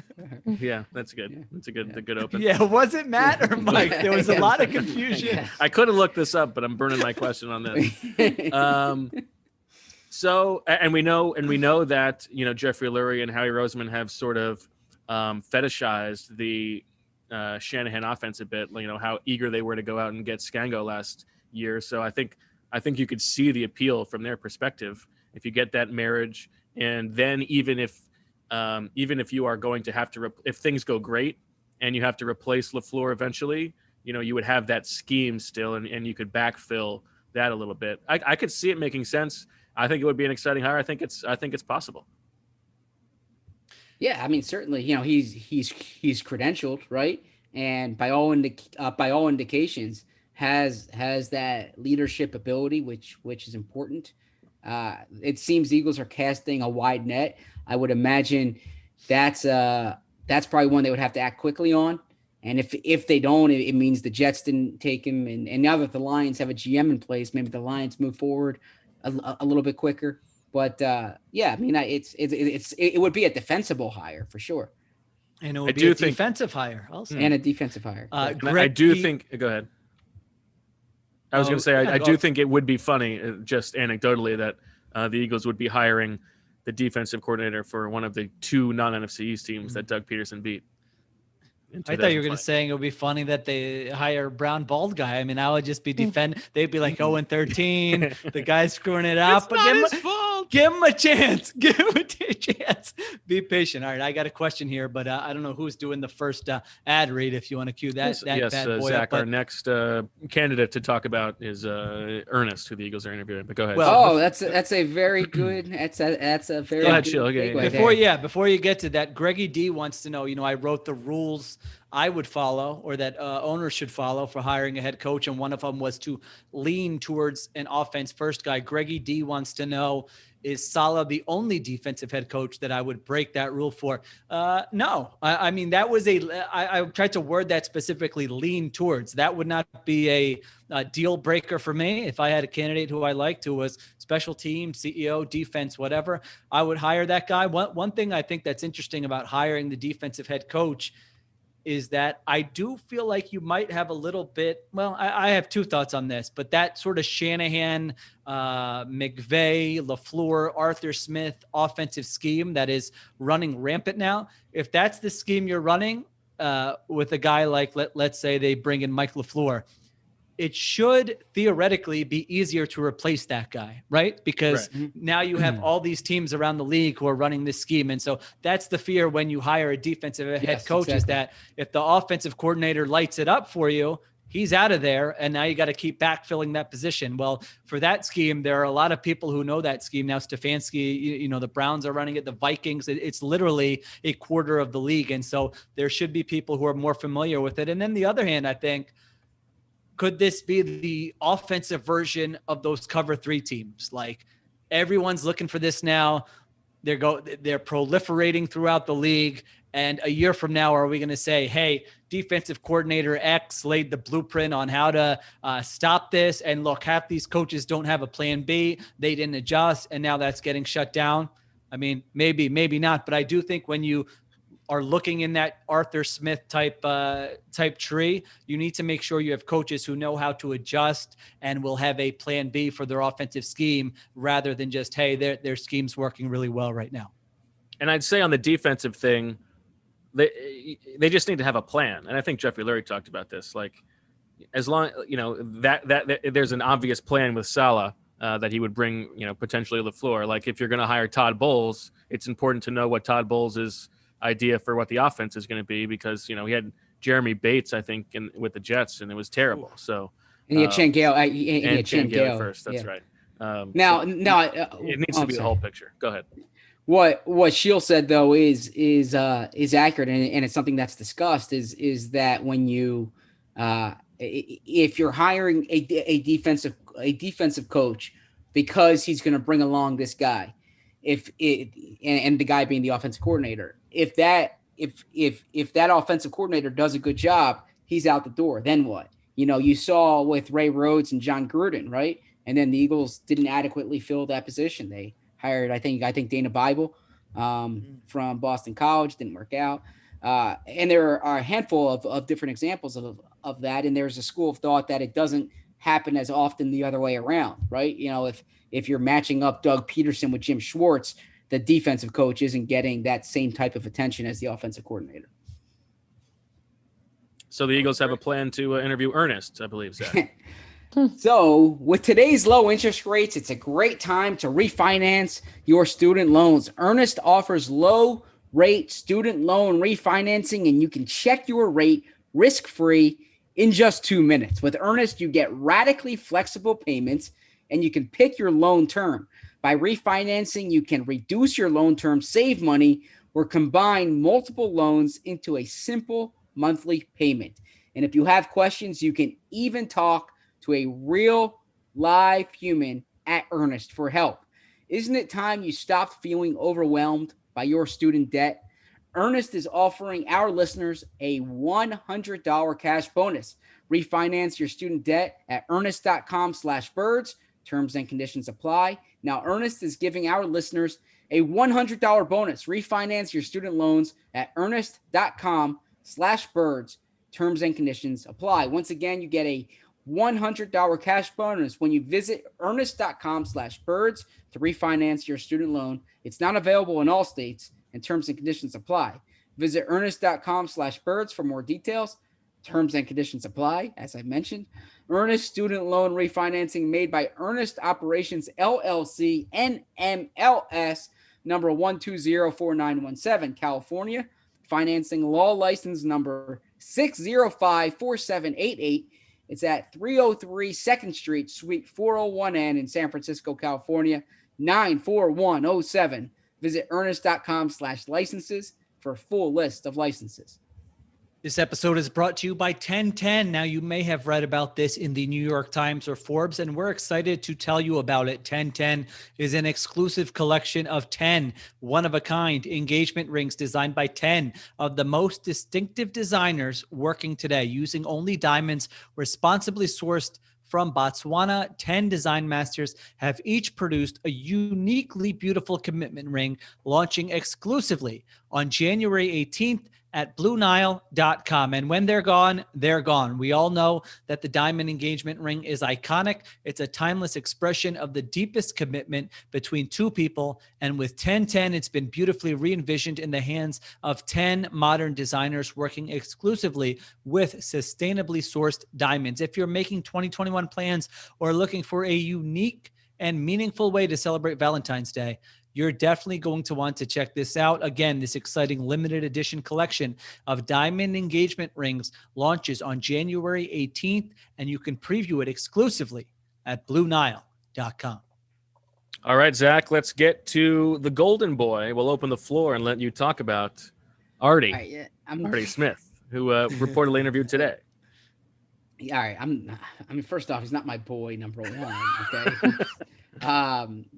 Yeah, that's good. Yeah. That's a good open. Yeah, was it Matt or Mike? There was a lot of confusion. I could have looked this up, but I'm burning my question on this. So, and we know that Jeffrey Lurie and Howie Roseman have sort of fetishized the Shanahan offense a bit. How eager they were to go out and get Scango last year. So I think you could see the appeal from their perspective if you get that marriage. And then even if you are going to have to if things go great and you have to replace LaFleur eventually, you would have that scheme still, and you could backfill that a little bit. I could see it making sense. I think it would be an exciting hire. I think it's possible. Yeah, I mean, certainly, he's credentialed, right? And by all indications, has that leadership ability, which is important. It seems the Eagles are casting a wide net. I would imagine that's probably one they would have to act quickly on. And if they don't, it means the Jets didn't take him. And now that the Lions have a GM in place, maybe the Lions move forward a little bit quicker. But yeah, I mean, it would be a defensible hire for sure. And it would be a defensive hire also. And a defensive hire. I do think. Go ahead. I was going to say, I do think it would be funny, just anecdotally, that the Eagles would be hiring the defensive coordinator for one of the 2 non-NFC East teams that Doug Peterson beat. I thought you were going to say it would be funny that they hire a brown bald guy. I mean, I would just be they'd be like 0-13. The guy's screwing it up. It's not his fault. Give him a chance. Give him a chance. Be patient. All right, I got a question here, but I don't know who's doing the first ad read. If you want to cue that yes, bad boy Zach, up, our next candidate to talk about is Ernest, who the Eagles are interviewing. But go ahead. Well, that's a very good. That's a very. Go ahead, Chill. Okay. Before you get to that, Greggy D wants to know. I wrote the rules I would follow, or that owners should follow for hiring a head coach, and one of them was to lean towards an offense first guy. Greggy D wants to know, is Saleh the only defensive head coach that I would break that rule for? No. I mean, that was I tried to word that specifically, lean towards. That would not be a deal breaker for me. If I had a candidate who I liked, who was special team, CEO, defense, whatever, I would hire that guy. One thing I think that's interesting about hiring the defensive head coach is that I do feel like you might have a little bit, well, I have two thoughts on this, but that sort of Shanahan, McVay, LaFleur, Arthur Smith offensive scheme that is running rampant now, if that's the scheme you're running with a guy like, let's say they bring in Mike LaFleur, it should theoretically be easier to replace that guy, right? Because now you have all these teams around the league who are running this scheme. And so that's the fear when you hire a defensive head coach, is that if the offensive coordinator lights it up for you, he's out of there, and now you got to keep backfilling that position. Well, for that scheme, there are a lot of people who know that scheme now. Stefanski, the Browns are running it, the Vikings. It's literally a quarter of the league. And so there should be people who are more familiar with it. And then the other hand, I think, could this be the offensive version of those cover 3 teams? Like, everyone's looking for this now. They're proliferating throughout the league. And a year from now, are we going to say, hey, defensive coordinator X laid the blueprint on how to stop this? And look, half these coaches don't have a plan B. They didn't adjust, and now that's getting shut down. I mean, maybe not. But I do think when you are looking in that Arthur Smith type tree, you need to make sure you have coaches who know how to adjust and will have a plan B for their offensive scheme, rather than just, hey, their scheme's working really well right now. And I'd say on the defensive thing, they just need to have a plan. And I think Jeffrey Lurie talked about this. Like, as long, that there's an obvious plan with Saleh that he would bring, potentially LaFleur. Like, if you're going to hire Todd Bowles, it's important to know what Todd Bowles' idea for what the offense is going to be, because he had Jeremy Bates, I think, with the Jets, and it was terrible. So and he had Chan Gale. He had Chan Gale first. That's right. It needs to be the whole picture. Go ahead. What Shield said, though, is accurate, and it's something that's discussed. Is that when you if you're hiring a defensive coach because he's going to bring along this guy, and the guy being the offensive coordinator, if that offensive coordinator does a good job, he's out the door. Then what? You saw with Ray Rhodes and John Gruden, right? And then the Eagles didn't adequately fill that position. They hired, I think Dana Bible from Boston College, didn't work out. And there are a handful of different examples of that. And there's a school of thought that it doesn't happen as often the other way around, right? If you're matching up Doug Peterson with Jim Schwartz, the defensive coach isn't getting that same type of attention as the offensive coordinator. So the Eagles have a plan to interview Ernest, I believe, Zach. So with today's low interest rates, it's a great time to refinance your student loans. Ernest offers low rate student loan refinancing, and you can check your rate risk-free in just 2 minutes. With Ernest, you get radically flexible payments, and you can pick your loan term. By refinancing, you can reduce your loan term, save money, or combine multiple loans into a simple monthly payment. And if you have questions, you can even talk to a real live human at Ernest for help. Isn't it time you stopped feeling overwhelmed by your student debt? Ernest is offering our listeners a $100 cash bonus. Refinance your student debt at earnest.com/birds. Terms and conditions apply. Now, Ernest is giving our listeners a $100 bonus. Refinance your student loans at earnest.com/birds. Terms and conditions apply. Once again, you get a $100 cash bonus when you visit earnest.com/birds to refinance your student loan. It's not available in all states, and terms and conditions apply. Visit earnest.com/birds for more details. Terms and conditions apply, as I mentioned. Ernest Student Loan Refinancing made by Ernest Operations LLC, NMLS, number 1204917, California. Financing law license number 6054788. It's at 303 2nd Street, Suite 401N in San Francisco, California, 94107. Visit earnest.com/licenses for a full list of licenses. This episode is brought to you by 1010. Now, you may have read about this in the New York Times or Forbes, and we're excited to tell you about it. 1010 is an exclusive collection of 10 one-of-a-kind engagement rings designed by 10 of the most distinctive designers working today, using only diamonds responsibly sourced from Botswana. 10 design masters have each produced a uniquely beautiful commitment ring, launching exclusively on January 18th at BlueNile.com. And when they're gone, they're gone. We all know that the diamond engagement ring is iconic. It's a timeless expression of the deepest commitment between two people. And with 1010, it's been beautifully re-envisioned in the hands of 10 modern designers working exclusively with sustainably sourced diamonds. If you're making 2021 plans or looking for a unique and meaningful way to celebrate Valentine's Day, you're definitely going to want to check this out. Again, this exciting limited edition collection of diamond engagement rings launches on January 18th, and you can preview it exclusively at BlueNile.com. All right, Zach, let's get to the Golden Boy. We'll open the floor and let you talk about Artie, Artie Smith, who reportedly interviewed today. All right, I mean, first off, he's not my boy number one. Okay.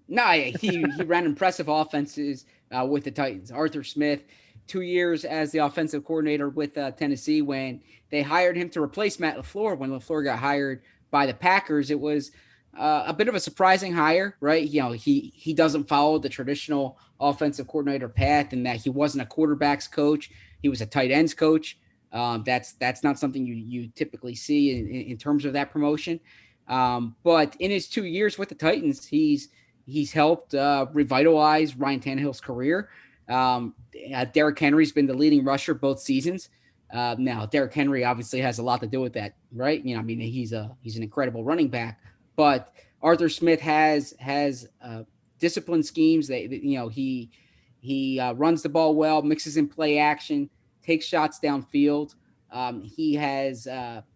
No, he ran impressive offenses with the Titans. Arthur Smith, 2 years as the offensive coordinator with Tennessee. When they hired him to replace Matt LaFleur, when LaFleur got hired by the Packers, it was a bit of a surprising hire, right? You know, he doesn't follow the traditional offensive coordinator path, in that he wasn't a quarterback's coach. He was a tight ends coach. That's not something you typically see in terms of that promotion. But in his 2 years with the Titans, he's helped revitalize Ryan Tannehill's career. Derrick Henry's been the leading rusher both seasons. Now Derrick Henry obviously has a lot to do with that, right? You know, I mean, he's an incredible running back, but Arthur Smith has disciplined schemes. He runs the ball well, mixes in play action, takes shots downfield. He has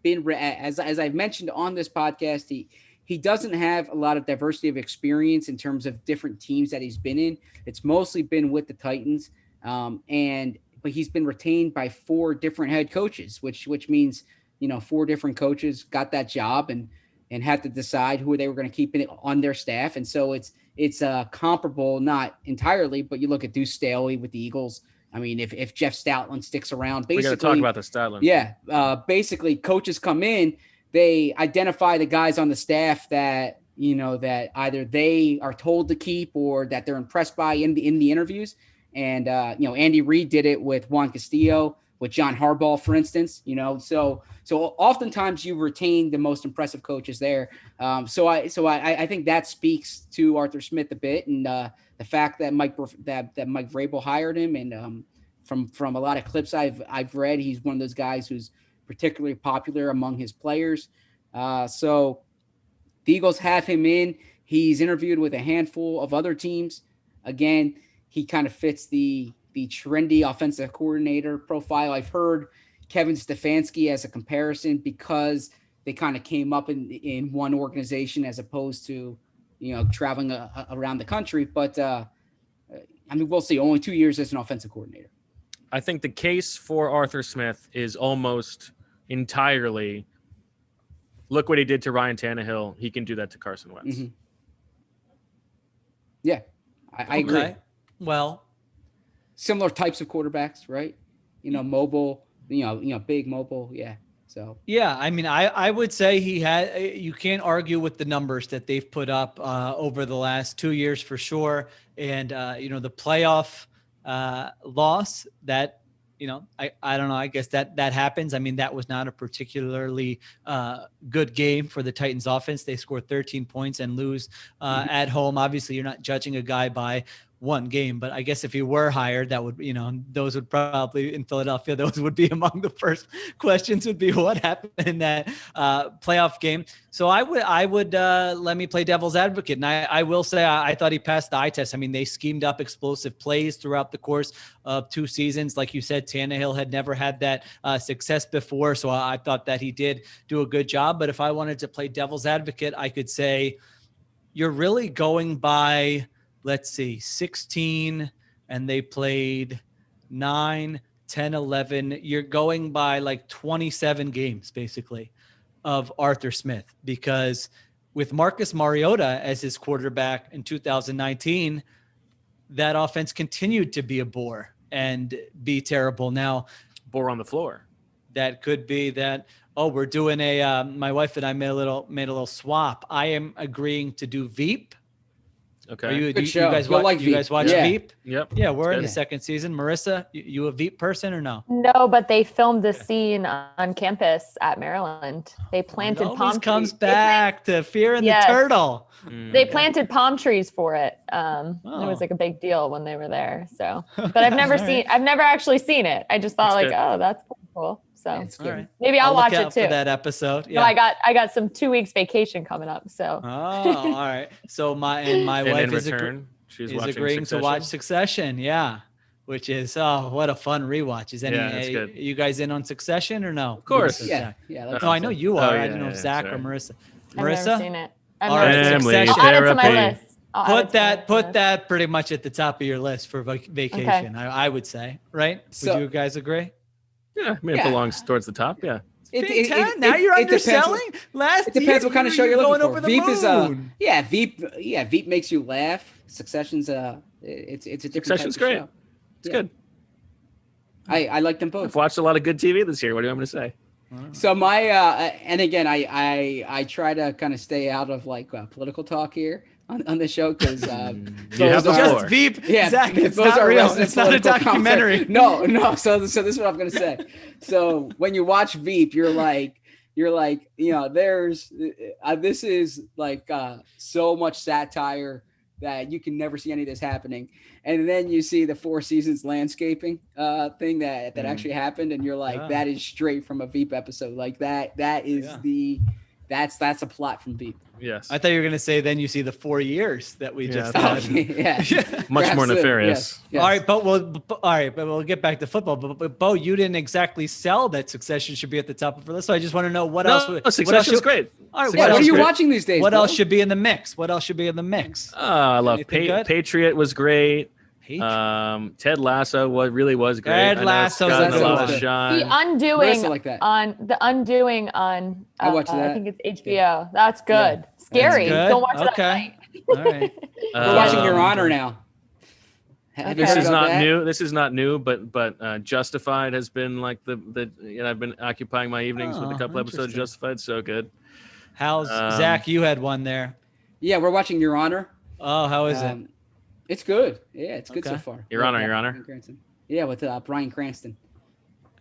been, as I've mentioned on this podcast, he doesn't have a lot of diversity of experience in terms of different teams that he's been in. It's mostly been with the Titans, but he's been retained by 4 different head coaches, which means, you know, 4 different coaches got that job and had to decide who they were going to keep on their staff. And so it's comparable, not entirely, but you look at Deuce Staley with the Eagles. I mean, if Jeff Stoutland sticks around, basically, we got to talk about the Stoutland. Yeah. Basically, coaches come in, they identify the guys on the staff that, you know, that either they are told to keep or that they're impressed by in the interviews. And, you know, Andy Reid did it with Juan Castillo, with John Harbaugh, for instance, you know, so oftentimes you retain the most impressive coaches there. So I think that speaks to Arthur Smith a bit, and the fact that Mike Vrabel hired him, and from a lot of clips I've read, he's one of those guys who's particularly popular among his players. So the Eagles have him in. He's interviewed with a handful of other teams. Again, he kind of fits the trendy offensive coordinator profile. I've heard Kevin Stefanski as a comparison because they kind of came up in one organization as opposed to, you know, traveling around the country. But I mean, we'll see. Only 2 years as an offensive coordinator. I think the case for Arthur Smith is almost entirely, look what he did to Ryan Tannehill. He can do that to Carson Wentz. Mm-hmm. Yeah, I agree. Well, similar types of quarterbacks, right? You know, mobile, you know, big mobile. Yeah. So, yeah, I mean, I would say you can't argue with the numbers that they've put up over the last 2 years for sure. And, you know, the playoff loss that, you know, I don't know, I guess that happens. I mean, that was not a particularly good game for the Titans offense. They scored 13 points and lose at home. Obviously, you're not judging a guy by one game, but I guess if he were hired, that would, you know, those would probably in Philadelphia, those would be among the first questions, would be what happened in that playoff game. So I would let me play devil's advocate. And I will say, I thought he passed the eye test. I mean, they schemed up explosive plays throughout the course of 2 seasons. Like you said, Tannehill had never had that success before. So I thought that he did do a good job. But if I wanted to play devil's advocate, I could say you're really going by, let's see, 16, and they played 9, 10, 11. You're going by like 27 games, basically, of Arthur Smith, because with Marcus Mariota as his quarterback in 2019, that offense continued to be a bore and be terrible. Now, bore on the floor. That could be that, oh, we're doing my wife and I made a little swap. I am agreeing to do Veep, Okay. Are you, Good you show. guys You'll watch? like You guys Veep. watch Yeah. Veep? Yep. Yeah, we're in Good. the second season. Marissa, you a Veep person or no? No, but they filmed this scene on campus at Maryland. They planted It always palm comes trees. back to Fear and Yes. the Turtle. They planted palm trees for it. It Oh. was like a big deal when they were there. So, but I've never All right. I've never actually seen it. I just thought That's like, good. oh, that's pretty cool. So It's All good. right. maybe I'll look watch out it too. for that episode. No, Yeah. I got some 2 weeks vacation coming up. So Oh, all right. So my And wife in is, return, she's is watching agreeing Succession. to watch Succession. Yeah, which is what a fun rewatch. Is any Yeah, that's good. you guys in on Succession or no? Of course. Yeah. Yeah. Like No, I know you are. Oh, I don't know yeah, if yeah, Zach sorry. or Marissa. I've never Marissa, seen it. I've All never right, seen it. Family Succession. I'll add it to my therapy. list. I'll add it to my put list. that pretty much at the top of your list for vacation. I would say, right? So- Would you guys agree? Yeah, I mean, it Yeah. belongs towards the top. Yeah. Now you're it depends underselling. Last It depends year, what kind of you show were you're going looking over for. the Veep moon. is Veep makes you laugh. Succession's it's a different Succession's type of great. show. It's Yeah. good. I like them both. I've watched a lot of good TV this year. What do you want me to say? So my and again I try to kind of stay out of like political talk here on the show because You have those the are- floor. Just Veep. Yeah, Zach, it's those not are real. resident It's not a political documentary. commentary. No. So this is what I'm gonna say. So when you watch Veep, you're like, there's this is like so much satire that you can never see any of this happening. And then you see the Four Seasons landscaping thing that actually happened, and you're like, Yeah. that is straight from a Veep episode. Like that is Yeah. that's a plot from Veep. Yes. I thought you were going to say then you see the 4 years that we Yeah, just that's had. yeah. Much more Absolutely. nefarious. Yes. All right, but we'll get back to football. But Bo, you didn't exactly sell that Succession should be at the top of our list. So I just want to know what else. No, what Succession's else great. All right, Yeah, what what are else you should- watching these days? What Bo? else should be in the mix? What else should be in the mix? I love Anything good? Patriot was great. Patriot. Ted Lasso really was great. Ted I know it's Lasso's gotten a a good lot one. of shine. The Undoing Marissa like that. on I watched I that. think it's HBO. That's good. Scary. good? Don't watch it at Okay. night. All right. We're watching Your Honor now. Have you Okay. This heard is about not that? new. This is not new, but Justified has been like the I've been occupying my evenings with a Oh, couple episodes of interesting. Justified. So good. How's Zach? You had one there. Yeah, we're watching Your Honor. Oh, how is it? It's good. Yeah, it's good so Okay. far. Your Honor, Yeah, Your Honor. Bryan Cranston. Yeah, with Bryan Cranston.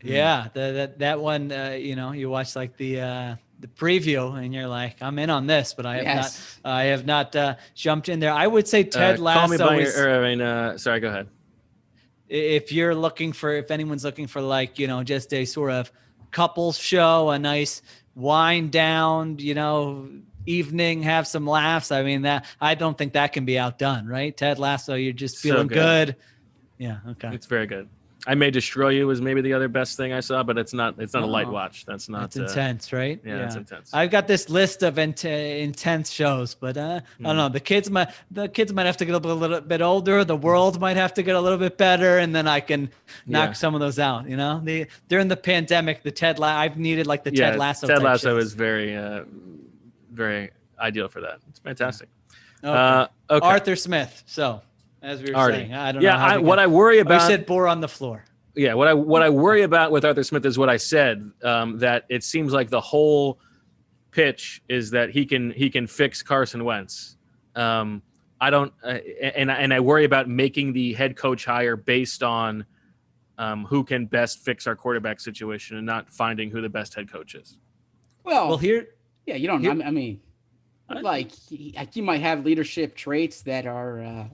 Yeah, that one. You watch like the preview, and you're like, I'm in on this, but I have not jumped in there. I would say Ted Lasso Call me by is. sorry, go ahead. If anyone's looking for like just a sort of couples show, a nice wind down, evening, have some laughs. I mean I don't think that can be outdone, right? Ted Lasso, you're just So feeling good. good. Yeah. Okay. It's very good. I May Destroy You was maybe the other best thing I saw, but it's not a light Oh. watch. That's not That's intense, right? Yeah, it's intense. I've got this list of intense shows, but I don't know. The kids might have to get a little bit older. The world might have to get a little bit better, and then I can knock Yeah. some of those out. During the pandemic, I've needed like the Ted Lasso. Ted type Lasso shows. is very very ideal for that. It's fantastic. Okay. Okay. Arthur Smith. So as we were Artie. saying, I don't know. Yeah, how what I worry we about. said bore on the floor. Yeah, what I worry about with Arthur Smith is what I said. That it seems like the whole pitch is that he can fix Carson Wentz. I don't, and I worry about making the head coach hire based on who can best fix our quarterback situation and not finding who the best head coach is. Well, Here, yeah, you don't. I mean, like you might have leadership traits that are,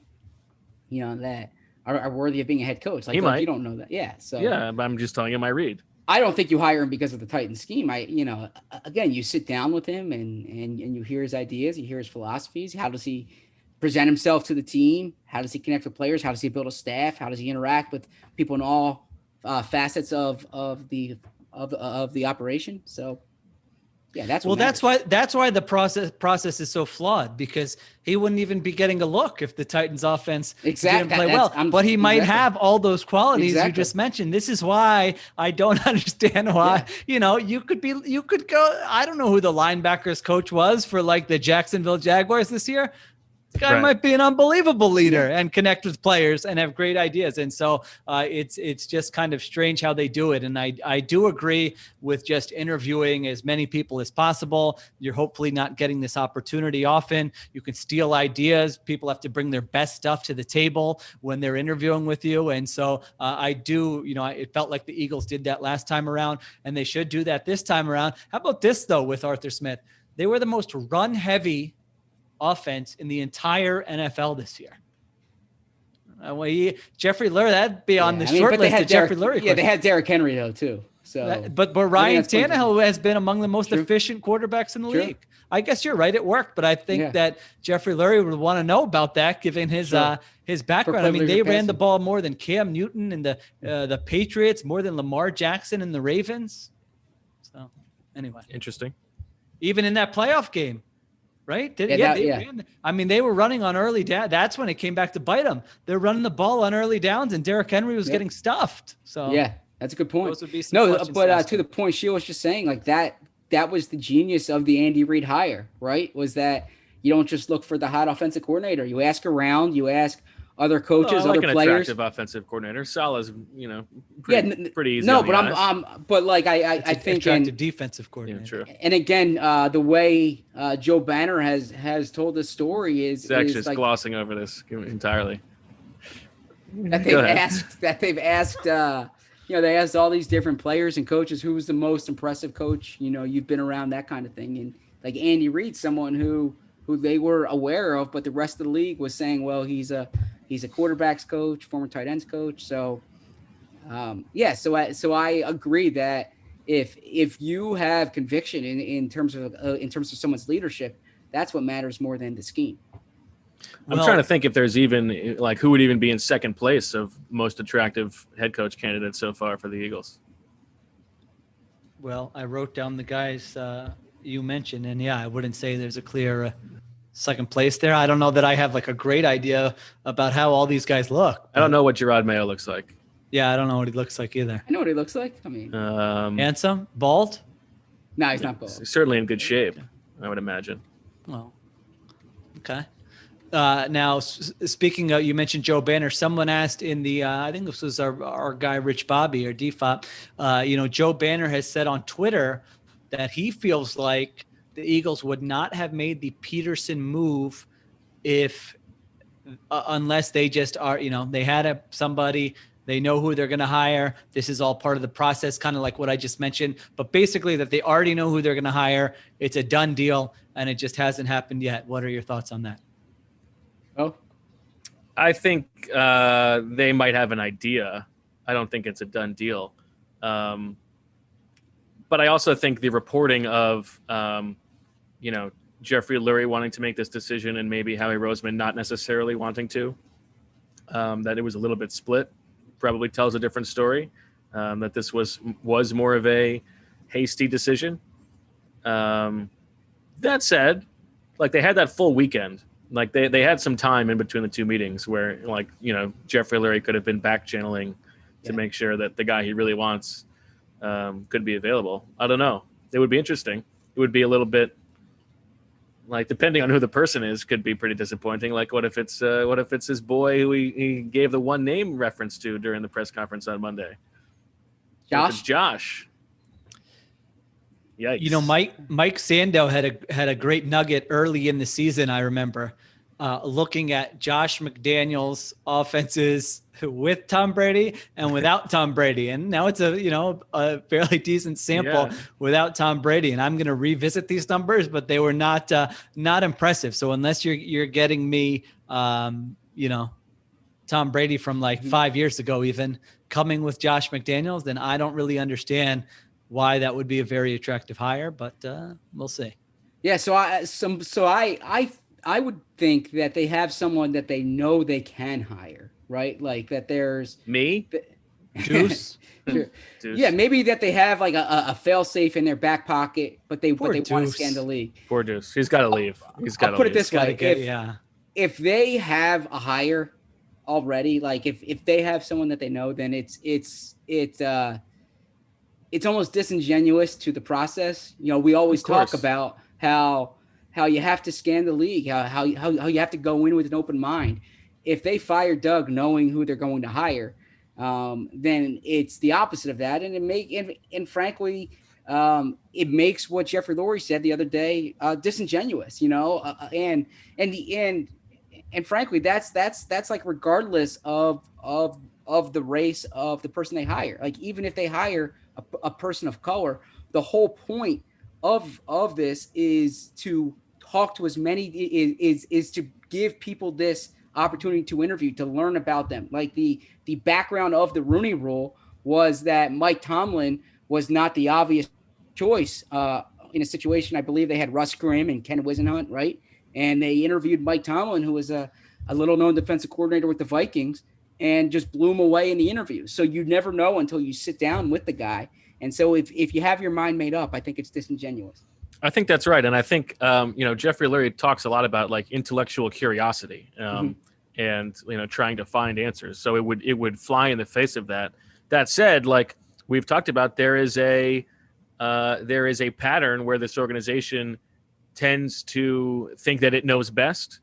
that are worthy of being a head coach. Like, He might. you don't know that. Yeah. So Yeah, but I'm just telling you my read. I don't think you hire him because of the Titan scheme. Again, you sit down with him and you hear his ideas, you hear his philosophies. How does he present himself to the team? How does he connect with players? How does he build a staff? How does he interact with people in all facets of the operation? So, yeah, that's why the process is so flawed, because he wouldn't even be getting a look if the Titans offense Exactly. didn't play well. But he might have all those qualities you just mentioned. This is why I don't understand why, you could go, I don't know who the linebackers coach was for like the Jacksonville Jaguars this year. This guy might be an unbelievable leader and connect with players and have great ideas. And so it's just kind of strange how they do it. And I do agree with just interviewing as many people as possible. You're hopefully not getting this opportunity often. You can steal ideas. People have to bring their best stuff to the table when they're interviewing with you. And so I do, it felt like the Eagles did that last time around, and they should do that this time around. How about this, though, with Arthur Smith? They were the most run-heavy offense in the entire NFL this year. Jeffrey Lurie, that'd be on the short list of Jeffrey Lurie. Yeah, they had Derrick Henry though too. So, but Ryan Tannehill has been among the most efficient quarterbacks in the league. I guess you're right; it worked, but I think that Jeffrey Lurie would want to know about that, given his background. I mean, they ran the ball more than Cam Newton and the Patriots, more than Lamar Jackson and the Ravens. So, anyway, interesting. Even in that playoff game. Right? I mean, they were running on early down. That's when it came back to bite them. They're running the ball on early downs, and Derrick Henry was getting stuffed. So yeah, that's a good point. Those would be but to the point Sheila was just saying, like that was the genius of the Andy Reid hire, right? Was that you don't just look for the hot offensive coordinator. You ask around. You ask other coaches, other players. Attractive offensive coordinator. Saleh's, pretty easy. No, but but like I think attractive defensive coordinator. Yeah, true. And again, the way Joe Banner has told the story is Zach's just like, glossing over this entirely. That they've asked. They asked all these different players and coaches who's the most impressive coach. You've been around that kind of thing, and like Andy Reid, someone who they were aware of, but the rest of the league was saying, well, he's a quarterbacks coach, former tight ends coach. So, so I agree that if you have conviction in terms of someone's leadership, that's what matters more than the scheme. I'm trying to think if there's even like who would even be in second place of most attractive head coach candidates so far for the Eagles. Well, I wrote down the guys you mentioned, and I wouldn't say there's a clear second place there. I don't know that I have like a great idea about how all these guys look. I don't know what Gerard Mayo looks like. Yeah, I don't know what he looks like either. I know what he looks like. I mean, handsome, bald? No, he's not bald. He's certainly in good shape, I would imagine. Well, okay. Now, speaking of, you mentioned Joe Banner. Someone asked in the, I think this was our guy, Rich Bobby or DFOP, Joe Banner has said on Twitter that he feels like the Eagles would not have made the Peterson move if unless they just are, they had somebody, they know who they're going to hire. This is all part of the process, kind of like what I just mentioned, but basically that they already know who they're going to hire. It's a done deal, and it just hasn't happened yet. What are your thoughts on that? Oh, I think they might have an idea. I don't think it's a done deal. But I also think the reporting of, Jeffrey Lurie wanting to make this decision and maybe Howie Roseman not necessarily wanting to, that it was a little bit split, probably tells a different story, that this was more of a hasty decision. That said, like they had that full weekend. Like they had some time in between the two meetings where Jeffrey Lurie could have been back channeling to make sure that the guy he really wants could be available. I don't know. It would be interesting. It would be a little bit like, depending on who the person is, could be pretty disappointing. Like what if it's his boy who he gave the one name reference to during the press conference on Monday? Josh. Yikes. Mike Sando had a great nugget early in the season. I remember looking at Josh McDaniels' offenses with Tom Brady and without Tom Brady, and now it's a fairly decent sample without Tom Brady. And I'm going to revisit these numbers, but they were not impressive. So unless you're getting me, Tom Brady from like 5 years ago, even coming with Josh McDaniels, then I don't really understand why that would be a very attractive hire, but we'll see. Yeah, so I would think that they have someone that they know they can hire, right? Like that there's me, Juice. Sure. Yeah, maybe that they have like a fail safe in their back pocket, but they want to scan the league. Poor Juice, he's got to leave. He's got to put it this way: if they have a hire already, like if they have someone that they know, then it's almost disingenuous to the process. We always talk about how how you have to scan the league, how you have to go in with an open mind. If they fire Doug knowing who they're going to hire, then it's the opposite of that, and frankly, it makes what Jeffrey Lurie said the other day disingenuous, and frankly, that's like regardless of the race of the person they hire. Like even if they hire a person of color, the whole point of this is to talk to as many is to give people this opportunity to interview, to learn about them. Like the background of the Rooney Rule was that Mike Tomlin was not the obvious choice in a situation. I believe they had Russ Grimm and Ken Wisenhunt, right? And they interviewed Mike Tomlin, who was a little known defensive coordinator with the Vikings, and just blew him away in the interview. So you never know until you sit down with the guy. And so if you have your mind made up, I think it's disingenuous. I think that's right. And I think, Jeffrey Lurie talks a lot about like intellectual curiosity and, trying to find answers. So it would fly in the face of that. That said, like we've talked about, there is a pattern where this organization tends to think that it knows best.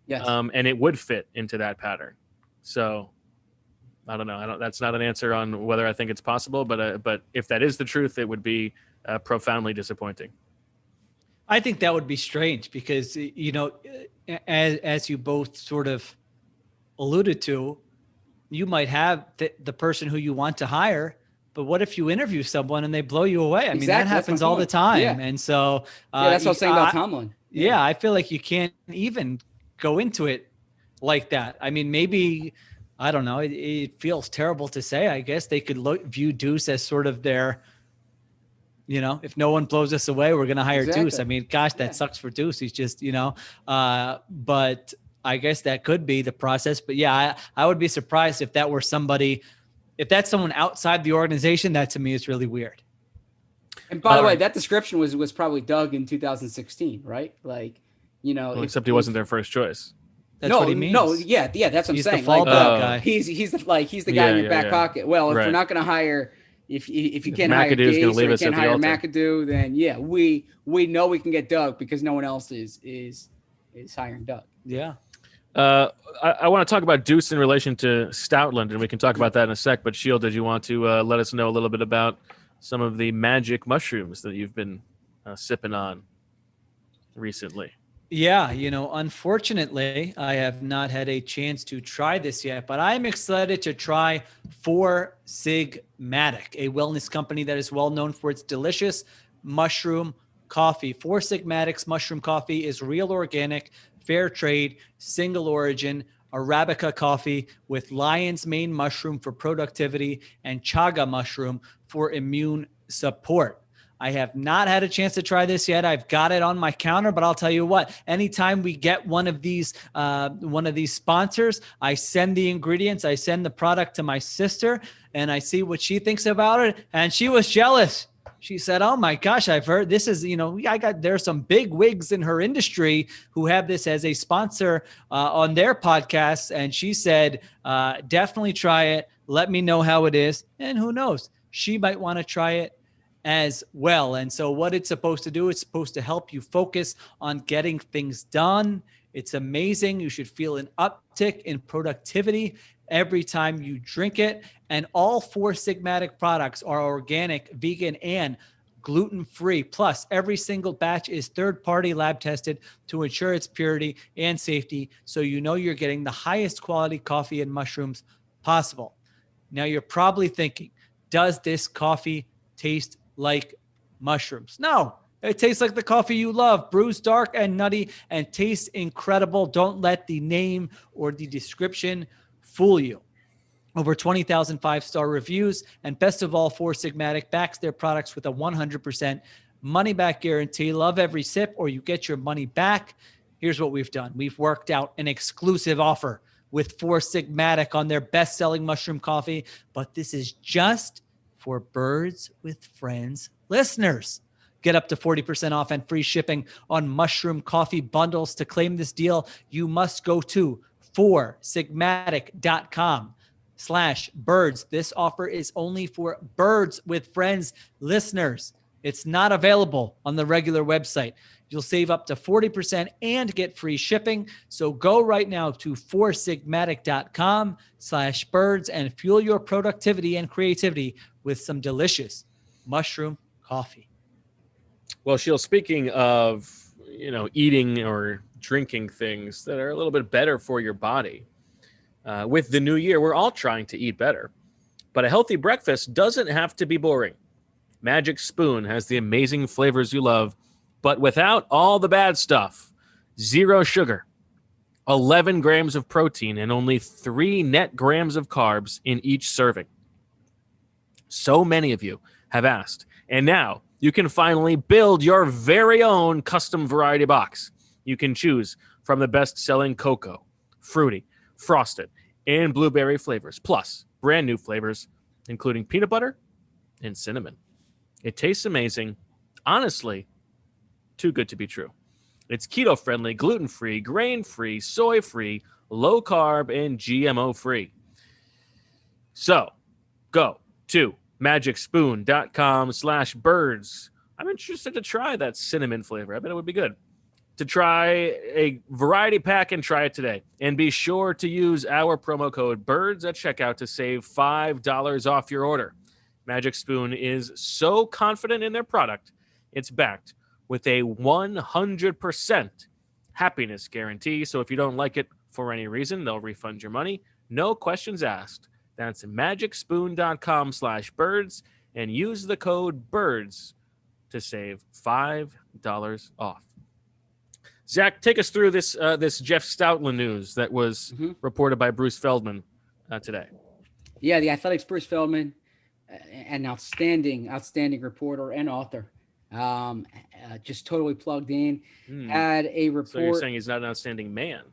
Yes. And it would fit into that pattern. So I don't know. That's not an answer on whether I think it's possible, but if that is the truth, it would be profoundly disappointing. I think that would be strange because, as you both sort of alluded to, you might have the person who you want to hire, but what if you interview someone and they blow you away? I mean, that happens all the time. Yeah. And so that's what I was saying about Tomlin. Yeah, I feel like you can't even go into it like that. I mean, maybe, I don't know, it feels terrible to say. I guess they could view Deuce as sort of their, if no one blows us away, we're going to hire Deuce. I mean, gosh, that sucks for Deuce. He's just, but I guess that could be the process. But yeah, I would be surprised if that were somebody, if that's someone outside the organization. That to me is really weird. And by the way, that description was probably Doug in 2016, right? Like, except he wasn't their first choice. That's what he means. No, yeah, that's what I'm saying. The fallback guy. He's the guy in your back pocket. Well, if we're not going to hire, if you can't hire Gase or you can't hire McAdoo, then we know we can get Doug because no one else is hiring Doug. Yeah. I want to talk about Deuce in relation to Stoutland, and we can talk about that in a sec. But Shield, did you want to let us know a little bit about some of the magic mushrooms that you've been sipping on recently? Yeah, unfortunately, I have not had a chance to try this yet, but I'm excited to try Four Sigmatic, a wellness company that is well known for its delicious mushroom coffee. Four Sigmatic's mushroom coffee is real organic, fair trade, single origin, Arabica coffee with lion's mane mushroom for productivity and chaga mushroom for immune support. I have not had a chance to try this yet. I've got it on my counter, but I'll tell you what, anytime we get one of these sponsors, I send the ingredients, I send the product to my sister and I see what she thinks about it. And she was jealous. She said, "Oh my gosh, I've heard this is, there's some big wigs in her industry who have this as a sponsor on their podcast." And she said, definitely try it. Let me know how it is. And who knows, she might want to try it as well. And so what it's supposed to do, it's supposed to help you focus on getting things done. It's amazing. You should feel an uptick in productivity every time you drink it. And all Four Sigmatic products are organic, vegan, and gluten-free. Plus, every single batch is third-party lab tested to ensure its purity and safety, so you're getting the highest quality coffee and mushrooms possible. Now, you're probably thinking, does this coffee taste like mushrooms? No, it tastes like the coffee you love, brews dark and nutty and tastes incredible. Don't let the name or the description fool you. Over 20,000 5-star reviews, and best of all, Four Sigmatic backs their products with a 100% money-back guarantee. Love every sip or you get your money back. Here's what we've done. We've worked out an exclusive offer with Four Sigmatic on their best-selling mushroom coffee, but this is just for Birds with Friends listeners. Get up to 40% off and free shipping on mushroom coffee bundles. To claim this deal, you must go to foursigmatic.com/birds. This offer is only for Birds with Friends listeners. It's not available on the regular website. You'll save up to 40% and get free shipping. So go right now to foursigmatic.com/birds and fuel your productivity and creativity with some delicious mushroom coffee. Well, Sheil, speaking of, eating or drinking things that are a little bit better for your body, with the new year, we're all trying to eat better. But a healthy breakfast doesn't have to be boring. Magic Spoon has the amazing flavors you love, but without all the bad stuff. 0 sugar, 11 grams of protein, and only 3 net grams of carbs in each serving. So many of you have asked, and now you can finally build your very own custom variety box. You can choose from the best-selling cocoa, fruity, frosted, and blueberry flavors, plus brand new flavors, including peanut butter and cinnamon. It tastes amazing. Honestly, too good to be true. It's keto-friendly, gluten-free, grain-free, soy-free, low-carb, and GMO-free. So, go to magicspoon.com/birds. I'm interested to try that cinnamon flavor. I bet it would be good. To try a variety pack and try it today. And be sure to use our promo code BIRDS at checkout to save $5 off your order. Magic Spoon is so confident in their product, it's backed with a 100% happiness guarantee. So if you don't like it for any reason, they'll refund your money. No questions asked. That's magicspoon.com/birds and use the code BIRDS to save $5 off. Zach, take us through this Jeff Stoutland news that was reported by Bruce Feldman today. Yeah, the Athletics' Bruce Feldman, an outstanding reporter and author, just totally plugged in. Had a report. So you're saying he's not an outstanding man?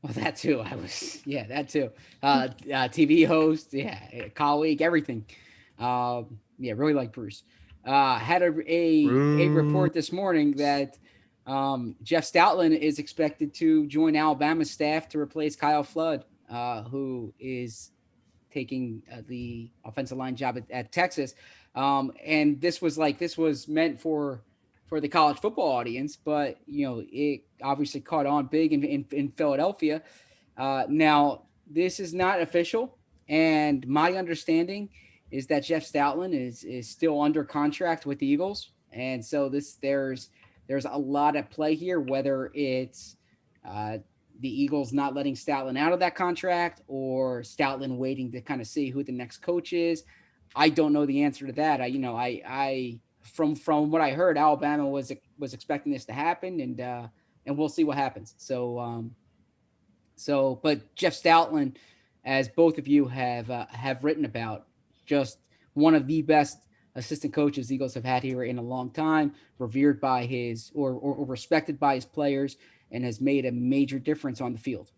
Well, that too. That too. TV host, colleague, everything. Really like Bruce. Had a report this morning that Jeff Stoutland is expected to join Alabama's staff to replace Kyle Flood, who is taking the offensive line job at Texas. And this was meant for the college football audience, but it obviously caught on big in Philadelphia. Now this is not official, and my understanding is that Jeff Stoutland is still under contract with the Eagles, and so there's a lot at play here, whether it's the Eagles not letting Stoutland out of that contract or Stoutland waiting to kind of see who the next coach is. I don't know the answer to that. From what I heard, Alabama was expecting this to happen, and we'll see what happens. But Jeff Stoutland, as both of you have written about, just one of the best assistant coaches the Eagles have had here in a long time, revered by his or respected by his players, and has made a major difference on the field.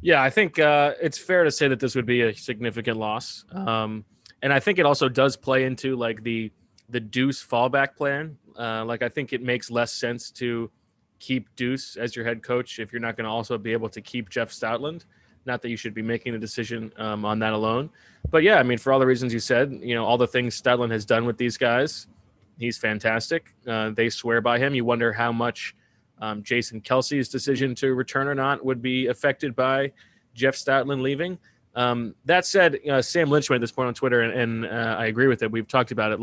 Yeah, I think it's fair to say that this would be a significant loss. And I think it also does play into like the Deuce fallback plan. I think it makes less sense to keep Deuce as your head coach if you're not going to also be able to keep Jeff Stoutland. Not that you should be making a decision on that alone. But yeah, I mean, for all the reasons you said, all the things Stoutland has done with these guys, he's fantastic. They swear by him. You wonder how much Jason Kelsey's decision to return or not would be affected by Jeff Stoutland leaving. That said, Sam Lynch made this point on Twitter, and I agree with it. We've talked about it.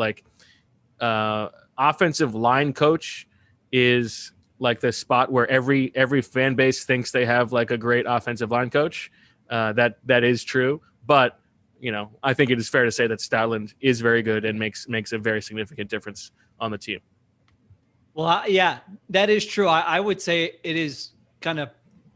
Offensive line coach is like the spot where every fan base thinks they have like a great offensive line coach. That is true, but I think it is fair to say that Stoutland is very good and makes a very significant difference on the team. Well, yeah, that is true. I would say it is kind of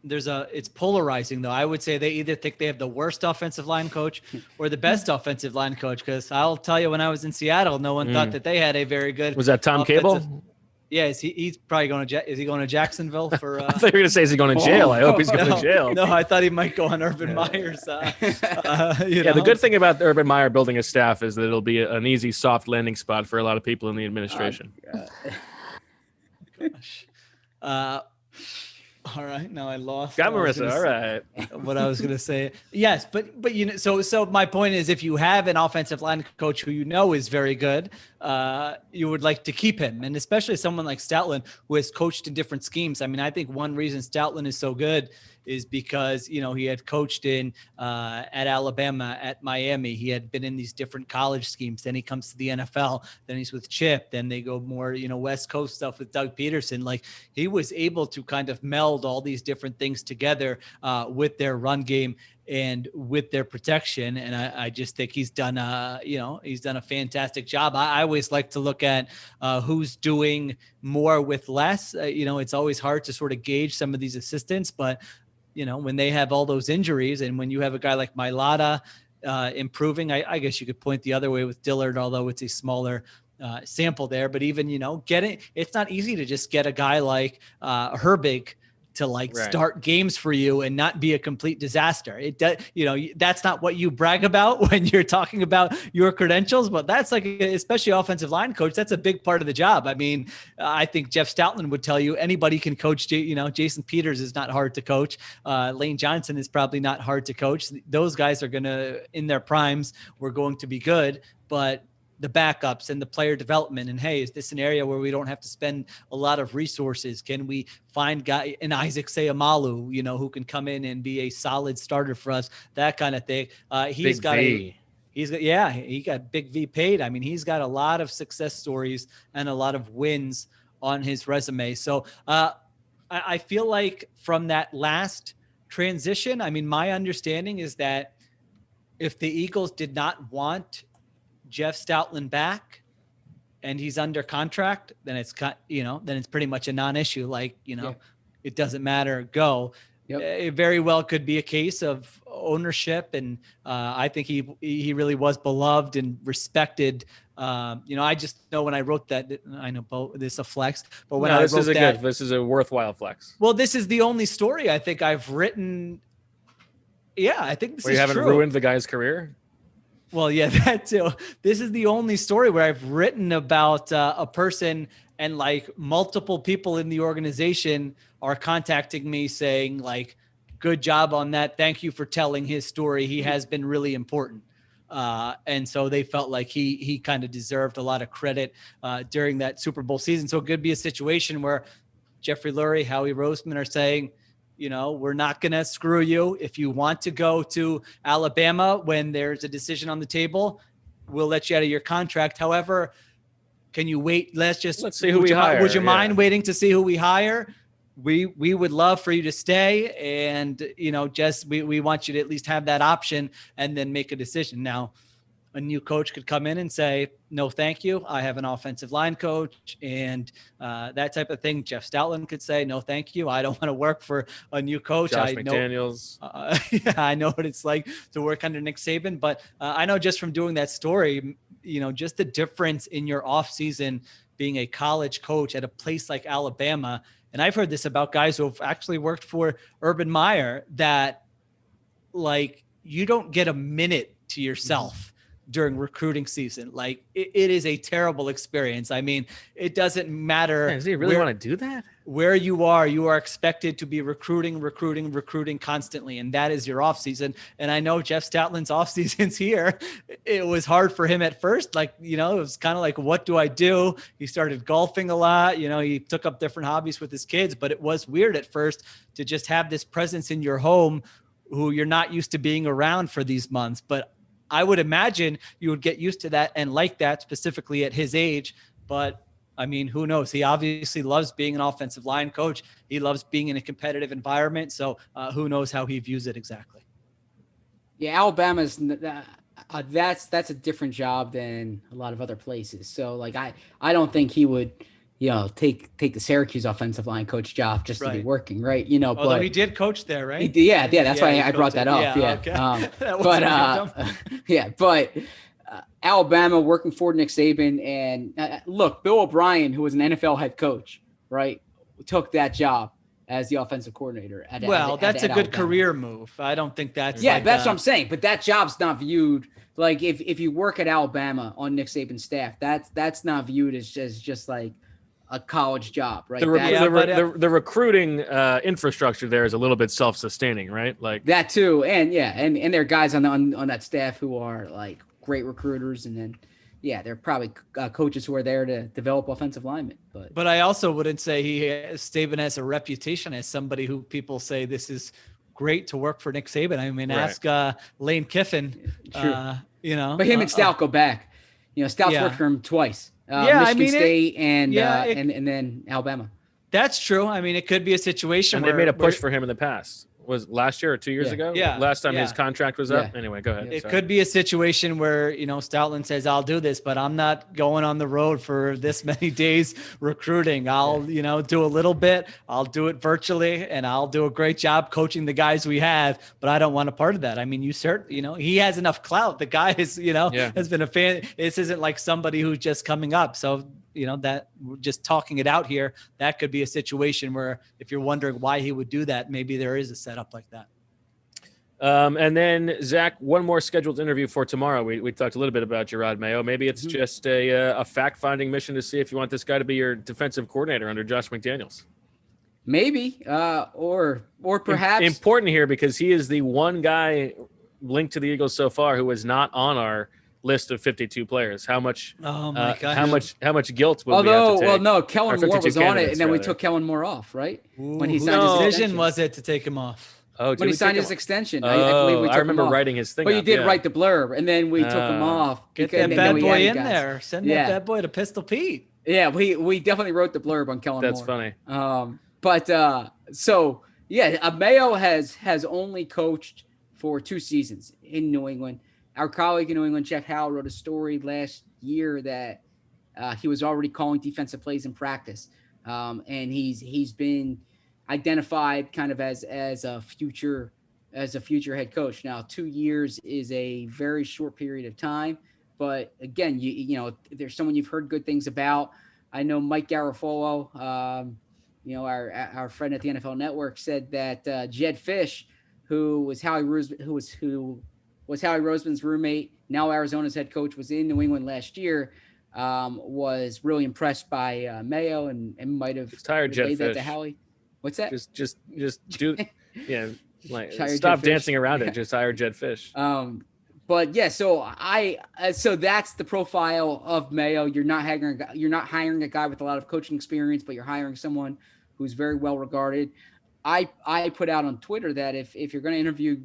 it's polarizing though. I would say they either think they have the worst offensive line coach or the best offensive line coach. Because I'll tell you, when I was in Seattle, no one thought that they had a very good. Was that Tom Cable? Yeah, he's probably going to. Is he going to Jacksonville for? I thought you were going to say, is he going to jail? I hope he's going to jail. No, I thought he might go on Urban Meyer's. The good thing about Urban Meyer building a staff is that it'll be an easy, soft landing spot for a lot of people in the administration. All right, now I lost. Got what I was Marissa. gonna All say. right. What I was going to say. Yes, but so my point is, if you have an offensive line coach who you know is very good, you would like to keep him, and especially someone like Stoutland who has coached in different schemes. I mean, I think one reason Stoutland is so good is because he had coached in at Alabama, at Miami. He had been in these different college schemes. Then he comes to the NFL. Then he's with Chip. Then they go more West Coast stuff with Doug Peterson. Like, he was able to kind of meld all these different things together with their run game and with their protection. And I just think he's done he's done a fantastic job. I always like to look at who's doing more with less. It's always hard to sort of gauge some of these assistants, but when they have all those injuries, and when you have a guy like Mailata improving, I guess you could point the other way with Dillard, although it's a smaller sample there. But even, it's not easy to just get a guy like Herbig to start games for you and not be a complete disaster. It does, that's not what you brag about when you're talking about your credentials, but that's especially offensive line coach, that's a big part of the job. I mean, I think Jeff Stoutland would tell you anybody can coach. Jason Peters is not hard to coach. Lane Johnson is probably not hard to coach. Those guys are going to, in their primes, we're going to be good, but the backups and the player development, and hey, is this an area where we don't have to spend a lot of resources? Can we find an Isaac Sayamalu, who can come in and be a solid starter for us? That kind of thing. He got Big V paid. I mean, he's got a lot of success stories and a lot of wins on his resume. So I feel like from that last transition, I mean, my understanding is that if the Eagles did not want Jeff Stoutland back and he's under contract, then it's pretty much a non-issue. It doesn't matter. Go. Yep. It very well could be a case of ownership. And I think he really was beloved and respected. I just know when I wrote that, I know this is a flex, but when I wrote that, this is a worthwhile flex. Well, this is the only story I think I've written. Yeah, I think this is true. You haven't ruined the guy's career. Well, yeah, that too. This is the only story where I've written about a person and multiple people in the organization are contacting me saying good job on that. Thank you for telling his story. He has been really important. And so they felt like he kind of deserved a lot of credit during that Super Bowl season. So it could be a situation where Jeffrey Lurie, Howie Roseman are saying, we're not going to screw you. If you want to go to Alabama when there's a decision on the table, we'll let you out of your contract. However, can you wait? Let's see who we hire. Would you mind waiting to see who we hire? We would love for you to stay. And, we want you to at least have that option and then make a decision. Now, a new coach could come in and say, no, thank you. I have an offensive line coach and that type of thing. Jeff Stoutland could say, no, thank you. I don't want to work for a new coach. Josh McDaniels. I know what it's like to work under Nick Saban, but I know just from doing that story, just the difference in your off season being a college coach at a place like Alabama. And I've heard this about guys who have actually worked for Urban Meyer that you don't get a minute to yourself during recruiting season. It is a terrible experience. I mean, it doesn't matter. Man, does he really want to do that? Where you are expected to be recruiting constantly. And that is your off season. And I know Jeff Stoutland's off season's here. It was hard for him at first. It was kind of what do I do? He started golfing a lot. He took up different hobbies with his kids, but it was weird at first to just have this presence in your home who you're not used to being around for these months. But I would imagine you would get used to that and like that, specifically at his age. But I mean, who knows? He obviously loves being an offensive line coach. He loves being in a competitive environment. So who knows how he views it exactly. Yeah, Alabama's that's a different job than a lot of other places. So I don't think he would take the Syracuse offensive line coach job just to be working, right? Although but he did coach there, right? That's why I brought that up. Okay. Alabama working for Nick Saban, and look, Bill O'Brien, who was an NFL head coach, right, took that job as the offensive coordinator. That's a good career move. I don't think that's that's what I'm saying. But that job's not viewed if you work at Alabama on Nick Saban's staff, that's not viewed as just a college job, right? The recruiting infrastructure there is a little bit self-sustaining, right? Like that too, and there are guys on that staff who are like great recruiters, and then they're probably coaches who are there to develop offensive linemen. But I also wouldn't say Saban has a reputation as somebody who people say this is great to work for Nick Saban. I mean, ask Lane Kiffin. True. But him and Stout go back. Stout's worked for him twice. Michigan State and then Alabama. That's true. I mean, it could be a situation and where they made a push for him in the past. Was last year or 2 years ago? Yeah. Last time his contract was up. Anyway, go ahead. It could be a situation where, Stoutland says, I'll do this, but I'm not going on the road for this many days recruiting. I'll, do a little bit. I'll do it virtually, and I'll do a great job coaching the guys we have, but I don't want a part of that. I mean, he has enough clout. The guy is, has been a fan. This isn't like somebody who's just coming up. So, that we're just talking it out here, that could be a situation where if you're wondering why he would do that, maybe there is a setup like that. And then Zach, one more scheduled interview for tomorrow. We talked a little bit about Gerard Mayo. Maybe it's just a fact-finding mission to see if you want this guy to be your defensive coordinator under Josh McDaniels. Maybe, or perhaps important here because he is the one guy linked to the Eagles so far who is not on our list of 52 players. How much? Oh my God! How much guilt will we have to take? Well, no, Kellen Moore was on it, and then we took Kellen Moore off, right? When he signed his decision, was it to take him off? Oh, when he signed his extension, I believe we took him remember off. writing his thing. But you did write the blurb, and then we took him off. Get that bad boy in there. Send that bad boy to Pistol Pete. Yeah, we definitely wrote the blurb on Kellen Moore. That's funny. Mayo has only coached for 2 seasons in New England. Our colleague in New England, Jeff Howell, wrote a story last year that he was already calling defensive plays in practice, and he's been identified kind of as a future head coach. Now, 2 years is a very short period of time, but again, there's someone you've heard good things about. I know Mike Garafolo, our friend at the NFL Network, said that Jed Fish, who was Howie Roseman's roommate, now Arizona's head coach, was in New England last year, was really impressed by Mayo and might have relayed that to Howie. What's that? Just do, stop dancing around it. Just hire Jed Fish. So that's the profile of Mayo. You're not hiring a guy with a lot of coaching experience, but you're hiring someone who's very well regarded. I put out on Twitter that if you're going to interview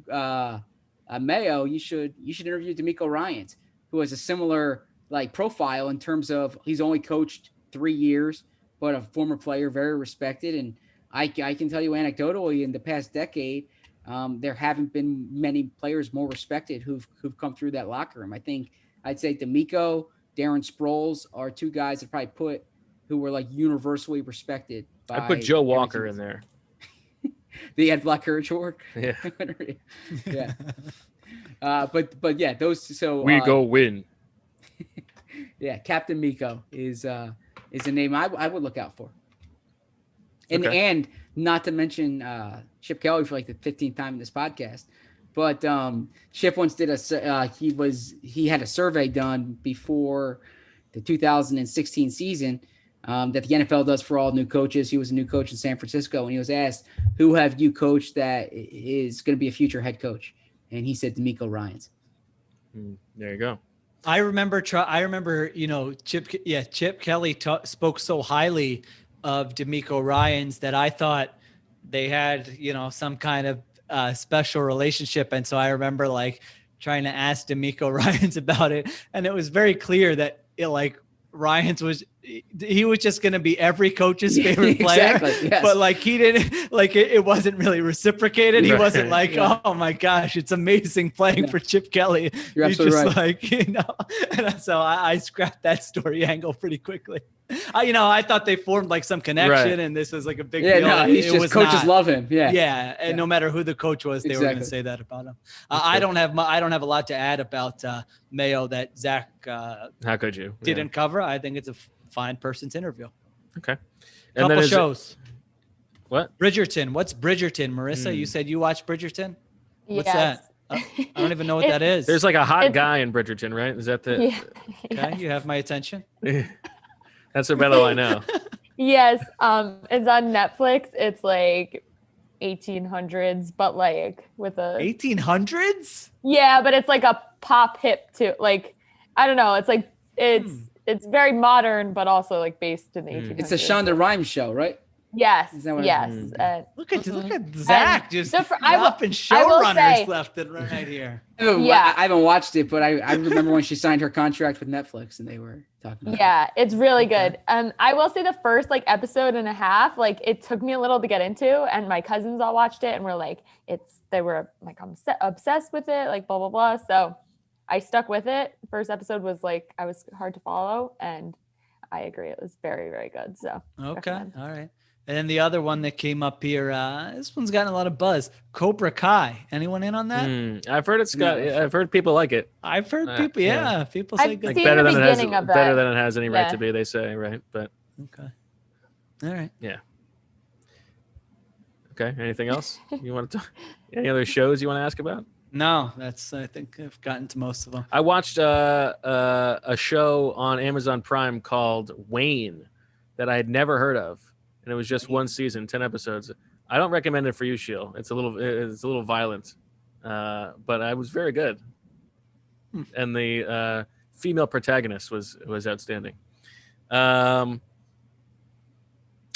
Mayo, you should interview D'Amico Ryans, who has a similar profile in terms of he's only coached 3 years, but a former player, very respected. And I can tell you anecdotally, in the past decade, there haven't been many players more respected who've come through that locker room. I'd say D'Amico, Darren Sproles are 2 guys that probably who were universally respected. I put Joe Walker in there. The Ed Black Courage Award. Yeah. Yeah. But yeah, those. So we go win. Yeah, Captain Miko is a name I would look out for. And not to mention Chip Kelly for the 15th time in this podcast, but Chip once did he had a survey done before the 2016 season that the NFL does for all new coaches. He was a new coach in San Francisco, and he was asked, "Who have you coached that is going to be a future head coach?" And he said D'Amico Ryans. There you go. I remember, Chip Kelly spoke so highly of D'Amico Ryans that I thought they had, some kind of special relationship. And so I remember trying to ask D'Amico Ryans about it. And it was very clear that Ryans was just going to be every coach's favorite player, exactly, yes. But he didn't it wasn't really reciprocated. He wasn't oh my gosh, it's amazing playing for Chip Kelly. You're absolutely right. And so I scrapped that story angle pretty quickly. I thought they formed some connection, and this was a big deal. No, coaches love him. Yeah. And no matter who the coach was, they were going to say that about him. I don't have a lot to add about Mayo that Zach. How could you? Didn't cover. I think it's a fine person's interview. Okay. And couple shows. What? Bridgerton. What's Bridgerton, Marissa? You said you watched Bridgerton? What's Yes. that? I don't even know what that is. There's a hot guy in Bridgerton, right? Is that the? Yeah. Okay, you have my attention. That's about all I know. Yes, it's on Netflix. It's like 1800s, but like with a 1800s? yeah, but it's like a pop hip too. Like I don't know. It's like it's very modern, but also like based in the 1800s. It's a Shonda Rhimes show, right? Yes, Is that what yes. Look at Zach just I will dropping say- showrunners left and right here. Yeah. I haven't watched it, but I remember when she signed her contract with Netflix and they were talking about Yeah, it's really good. I will say the first like episode and a half, like it took me a little to get into, and my cousins all watched it and were like, they were like, I'm obsessed with it, like blah blah blah. So I stuck with it. First episode was like I was hard to follow, and I agree, it was very very good. So Okay, recommend. all right. And then the other one that came up here, this one's gotten a lot of buzz. Cobra Kai. Anyone in on that? I've heard I've heard people like it. I've heard people. Yeah, people say I've good. seen better the than it has, beginning of that. better than it has any right Yeah. to be. They say, right? But Okay. All right. yeah. Okay. Anything else you want to talk? Any other shows you want to ask about? No, I think I've gotten to most of them. I watched a show on Amazon Prime called Wayne that I had never heard of, and it was just one season, 10 episodes. I don't recommend it for you, Sheil. It's a little violent, but I was very good, and the female protagonist was outstanding.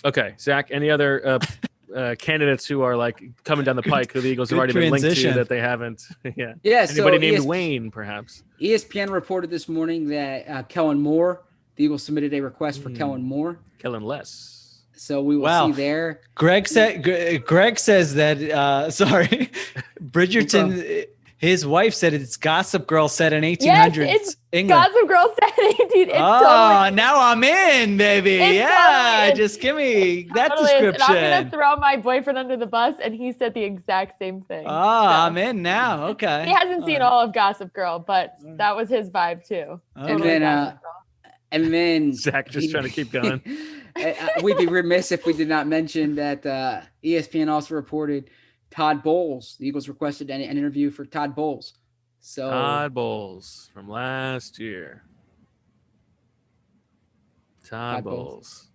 Okay, Zach. Any other candidates who are like coming down the pike who the Eagles have already been linked to transition. that they haven't? Yeah. Yeah, so Anybody named ESPN Wayne, perhaps? ESPN reported this morning that Kellen Moore, the Eagles submitted a request for Kellen Moore. Kellen Less. So we will Wow. see there. Greg says that. Sorry, Bridgerton. His wife said it's Gossip Girl set in 1800s Yes, it's England. Gossip Girl said 18. It's Oh, totally, now I'm in, baby. It's Yeah, totally- just give me that totally is. And I'm description. gonna throw my boyfriend under the bus, and he said the exact same thing. Oh, So, I'm in now. Okay. he hasn't seen all of Gossip Girl, but that was his vibe too. And Totally then, Gossip Girl. And then Zach just trying to keep going. We'd be remiss if we did not mention that ESPN also reported Todd Bowles. The Eagles requested an interview for Todd Bowles. So Todd Bowles from last year. Todd Bowles.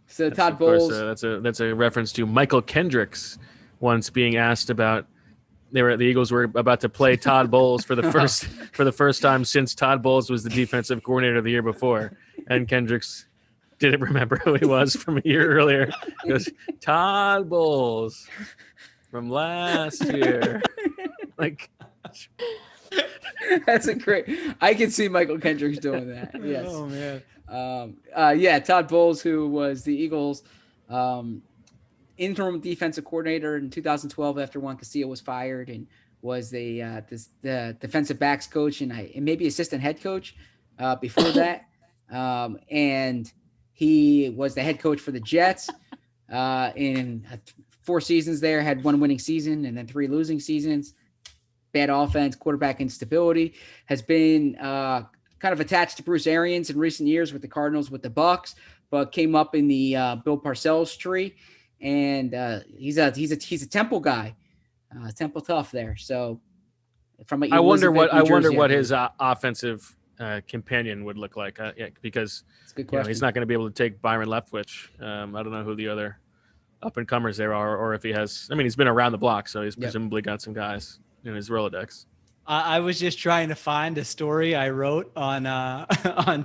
So That's, Todd of course, Bowles. that's a reference to Michael Kendricks once being asked about. The Eagles were about to play Todd Bowles for the first time since Todd Bowles was the defensive coordinator the year before, and Kendricks didn't remember who he was from a year earlier. He goes, Todd Bowles from last year. Like, That's a great. I can see Michael Kendricks doing that. Yes. Oh man. Yeah, Todd Bowles, who was the Eagles' interim defensive coordinator in 2012 after Juan Castillo was fired, and was the defensive backs coach and maybe assistant head coach before that. And he was the head coach for the Jets in 4 seasons there, had 1 winning season and then 3 losing seasons. Bad offense, quarterback instability, has been kind of attached to Bruce Arians in recent years with the Cardinals, with the Bucks, but came up in the Bill Parcells tree, and he's a Temple guy, Temple tough there. So from I wonder what Jersey, his offensive companion would look like, because It's a good question. he's not going to be able to take Byron Leftwich. I don't know who the other up and comers there are, or if he has. I mean, he's been around the block, so he's presumably got some guys in his Rolodex. I was just trying to find a story I wrote on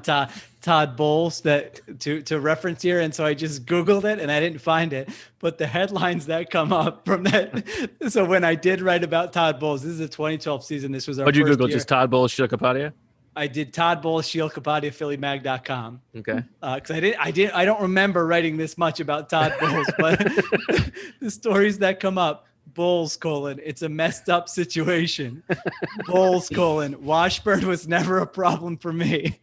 Todd Bowles that to reference here, and so I just Googled it and I didn't find it. But the headlines that come up from that, so when I did write about Todd Bowles, this is a 2012 season. This was our What'd you first Google? year. Just Todd Bowles, Sheil Kapadia? I did Todd Bowles, Sheil Kapadia, PhillyMag.com. Okay. Because I don't remember writing this much about Todd Bowles, but the stories that come up. Bowles, it's a messed up situation. Bowles, Washburn was never a problem for me.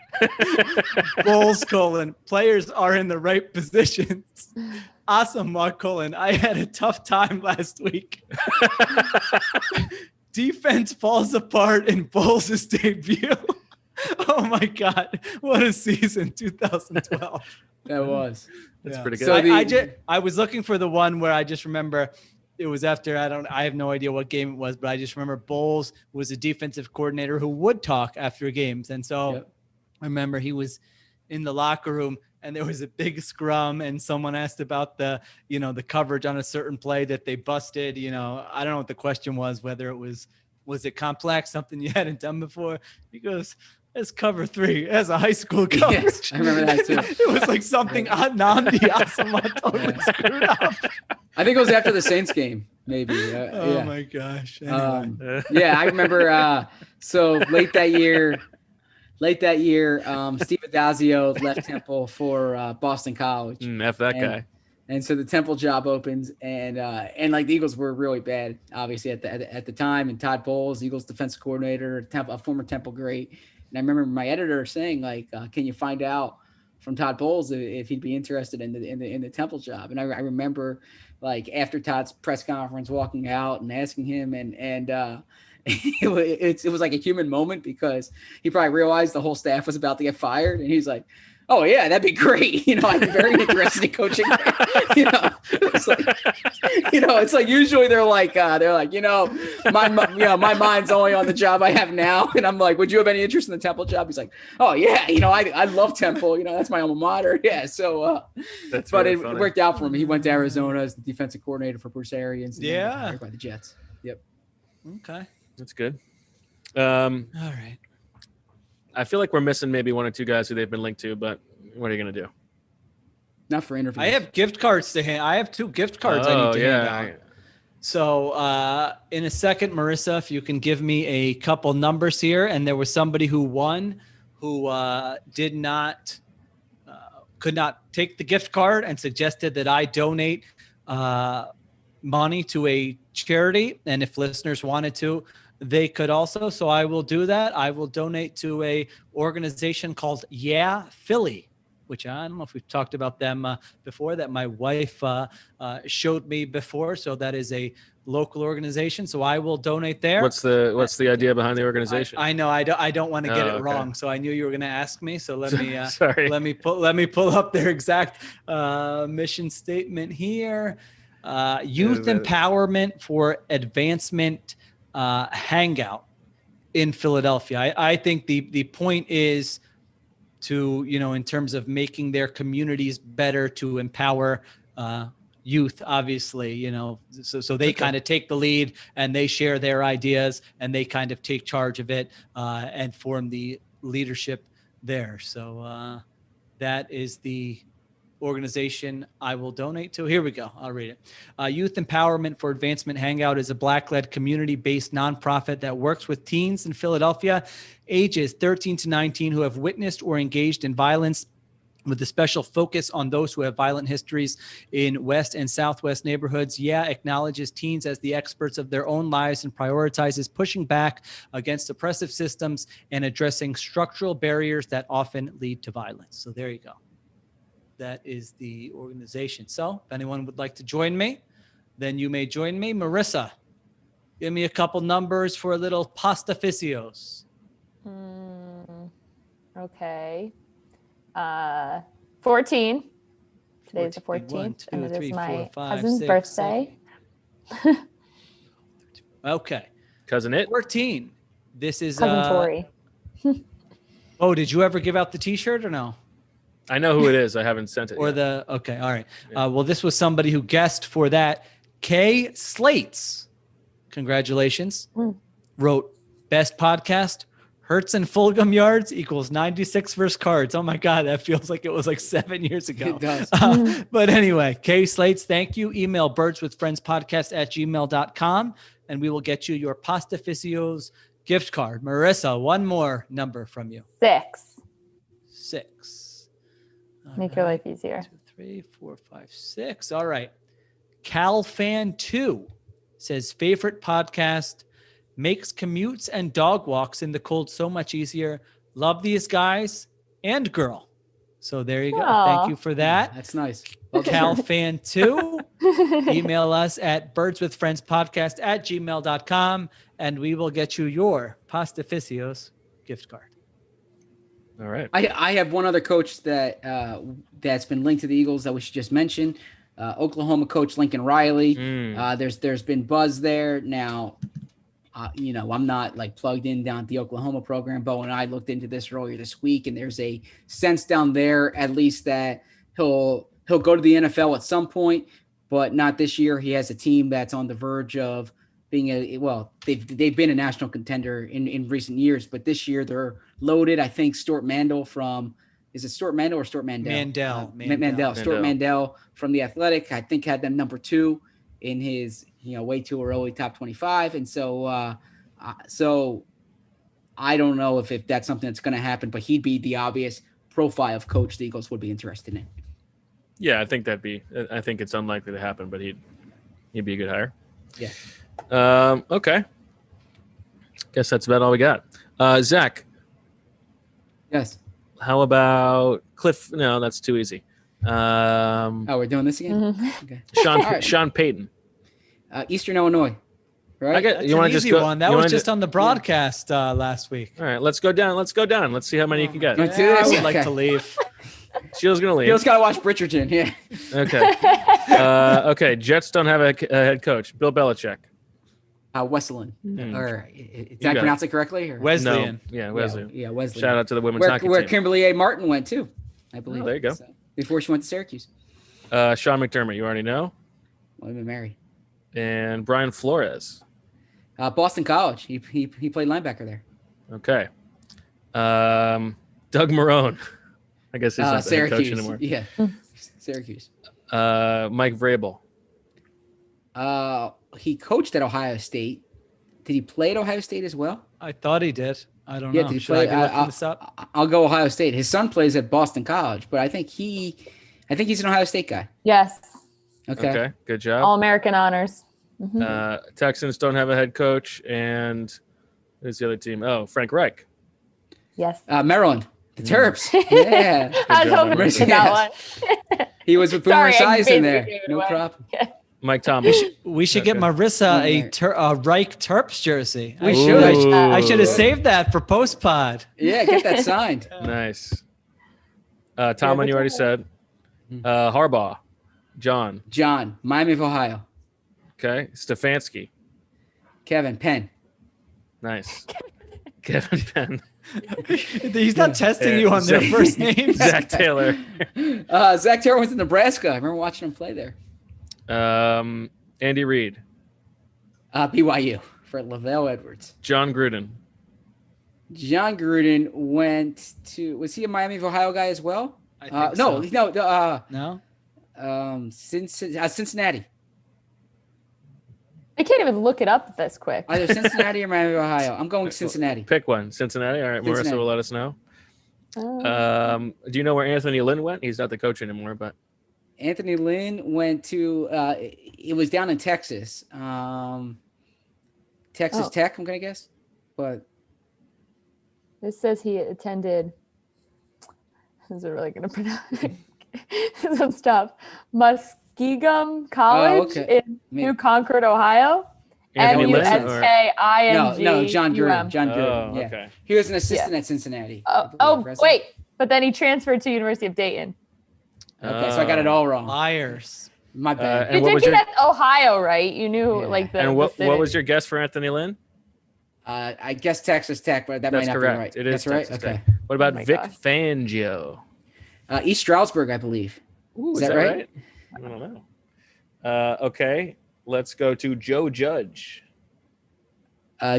Bowles, players are in the right positions. Awesome, Mark I had a tough time last week. Defense falls apart in Bowles' debut. Oh my God, what a season, 2012. That was. That's pretty good. So I was looking for the one where I just remember it was after, I have no idea what game it was, but I just remember Bowles was a defensive coordinator who would talk after games. And so I remember he was in the locker room and there was a big scrum, and someone asked about the coverage on a certain play that they busted. I don't know what the question was, whether it was it complex, something you hadn't done before. He goes, as cover 3 as a high school coverage. Yes, I remember that too. It was like something Namdi Asamoah totally screwed up. I think it was after the Saints game, maybe. Oh my gosh. Anyway. Yeah, I remember. So late that year, Steve Adazio left Temple for Boston College. F that guy. And so the Temple job opens, and like the Eagles were really bad, obviously at the time. And Todd Bowles, Eagles defensive coordinator, a former Temple great. And I remember my editor saying, like, can you find out from Todd Bowles if he'd be interested in the Temple job? And I remember, like, after Todd's press conference, walking out and asking him, and it was like a human moment, because he probably realized the whole staff was about to get fired, and he's like, "Oh yeah, that'd be great. I'd be very interested in coaching." It's like usually they're like, my mind's only on the job I have now, and I'm like, "Would you have any interest in the Temple job?" He's like, "Oh yeah, I love Temple. That's my alma mater." Yeah, so That's but really it funny. worked out for him. He went to Arizona as the defensive coordinator for Bruce Arians. And Yeah. then hired by the Jets. Yep. Okay. That's good. All right. I feel like we're missing maybe one or two guys who they've been linked to, but what are you going to do? Not for interviews. I have gift cards to hand. I have 2 gift cards I need to hand out. So in a second, Marissa, if you can give me a couple numbers here. And there was somebody who won who could not take the gift card and suggested that I donate money to a charity. And if listeners wanted to, they could also. So I will do that. I will donate to a organization called Yeah Philly, which I don't know if we've talked about them before, that my wife showed me before. So that is a local organization. So I will donate there. What's the idea behind the organization? I know I don't want to get it okay. wrong. So I knew you were going to ask me. So let me Sorry. let me pull up their exact mission statement here. Youth Empowerment for Advancement Hangout in Philadelphia. I think the point is to, in terms of making their communities better, to empower youth, obviously, so they kind of take the lead and they share their ideas and they kind of take charge of it and form the leadership there. So that is the organization I will donate to. Here we go. I'll read it. Youth Empowerment for Advancement Hangout is a Black-led community-based nonprofit that works with teens in Philadelphia, ages 13 to 19, who have witnessed or engaged in violence, with a special focus on those who have violent histories in West and Southwest neighborhoods. Yeah acknowledges teens as the experts of their own lives and prioritizes pushing back against oppressive systems and addressing structural barriers that often lead to violence. So there you go. That is the organization. So if anyone would like to join me, then you may join me. Marissa, give me a couple numbers for a little pastaficios. Okay. 14. Today's the 14th. 1, 2, and it 3, is 4, my 5, cousin's 6, birthday. 7. Okay. Cousin it? 14. This is Cousin Tori. Oh, did you ever give out the t-shirt or no? I know who it is. I haven't sent it Or yet. okay. All right. Well, this was somebody who guessed for that. Kay Slates. Congratulations. Wrote best podcast. Hertz and Fulgham yards equals 96 versus cards. Oh my God. That feels like it was like 7 years ago. It does. But anyway, Kay Slates, thank you. Email birdswithfriendspodcast@gmail.com and we will get you your Pastaficios gift card. Marissa, one more number from you. 6. 6. Make your life easier. 2, 3, 4, 5, 6. All right. CalFan2 says favorite podcast, makes commutes and dog walks in the cold so much easier. Love these guys and girl. So there you go. Aw. Thank you for that. That's nice. CalFan2. Email us at birdswithfriendspodcast@gmail.com and we will get you your Pastaficios gift card. All right. I have one other coach that's been linked to the Eagles that we should just mention. Oklahoma coach Lincoln Riley. There's been buzz there. Now, I'm not like plugged in down at the Oklahoma program. Bo and I looked into this earlier this week, and there's a sense down there, at least, that he'll go to the NFL at some point, but not this year. He has a team that's on the verge of being they've been a national contender in recent years, but this year they're loaded. I think Stuart Mandel is it Stuart Mandel or Stuart Mandel? Mandel. Stuart Mandel from The Athletic, I think, had them number 2 in his, way too early top 25. And so I don't know if that's something that's going to happen, but he'd be the obvious profile of coach the Eagles would be interested in. Yeah, I think it's unlikely to happen, but he'd be a good hire. Yeah. Okay. Guess that's about all we got. Zach. Yes. How about Cliff? No, that's too easy. We're doing this again? Mm-hmm. Okay. Sean Payton. Eastern Illinois. Right? You want to just go? One. That was just on the broadcast last week. All right, let's go down. Let's see how many you can get. I would like to leave. Shield's going to leave. Shield's got to watch Bridgerton. Yeah. Okay. Okay. Jets don't have a head coach. Bill Belichick. Wesleyan. Or did I pronounce it correctly? Or? Wesleyan. No. Yeah, Wesleyan. Yeah, Wesleyan. Shout out to the women's hockey where team. Kimberly A. Martin went too, I believe. Oh, there you go. So, before she went to Syracuse. Sean McDermott, you already know. William Mary. And Brian Flores. Boston College. He played linebacker there. Okay. Doug Marrone. I guess he's not the head coach anymore. Yeah. Syracuse. Mike Vrabel. He coached at Ohio State. Did he play at Ohio State as well? I thought he did. I don't know. Did he Should play? I be looking this up? I'll go Ohio State. His son plays at Boston College, but I think he's an Ohio State guy. Yes. Okay. Good job. All-American honors. Mm-hmm. Texans don't have a head coach, and who's the other team? Oh, Frank Reich. Yes. Maryland. The Terps. Yeah. I was hoping for that one. He was with Boomer Esiason there. No problem. Yeah. Mike Thomas. We should get Marissa a Reich Terps jersey. We should. I should have saved that for post pod. Yeah, get that signed. Nice. Tomlin, you already said. Harbaugh. John, Miami of Ohio. Okay. Stefanski. Kevin, Penn. Nice. Kevin Penn. He's not testing you on their first names. Zach Taylor. Zach Taylor went to Nebraska. I remember watching him play there. Andy Reid. BYU for Lavelle Edwards. John Gruden. John Gruden went to. Was he a Miami of Ohio guy as well? I think so. No. Cincinnati. I can't even look it up this quick. Either Cincinnati or Miami of Ohio. I'm going Cincinnati. Pick one. Cincinnati. All right. Cincinnati. Marissa will let us know. Do you know where Anthony Lynn went? He's not the coach anymore, but. Anthony Lynn went to. It was down in Texas. Texas Tech, I'm going to guess. But. This says he attended. Is it really going to pronounce it? Some stuff. Muskingum College in New Concord, Ohio. Anthony Lynn, Muskingum. No, John Gruden. Oh, yeah. okay. He was an assistant at Cincinnati. Wait. But then he transferred to University of Dayton. Okay, so I got it all wrong. Liars. My bad. You did get Ohio, right? You knew the. And what was your guess for Anthony Lynn? I guess Texas Tech, but that's not correct. Be right. It is That's Texas right. Tech. Okay. What about Vic Fangio? East Stroudsburg, I believe. Ooh, is that right? I don't know. Okay, let's go to Joe Judge.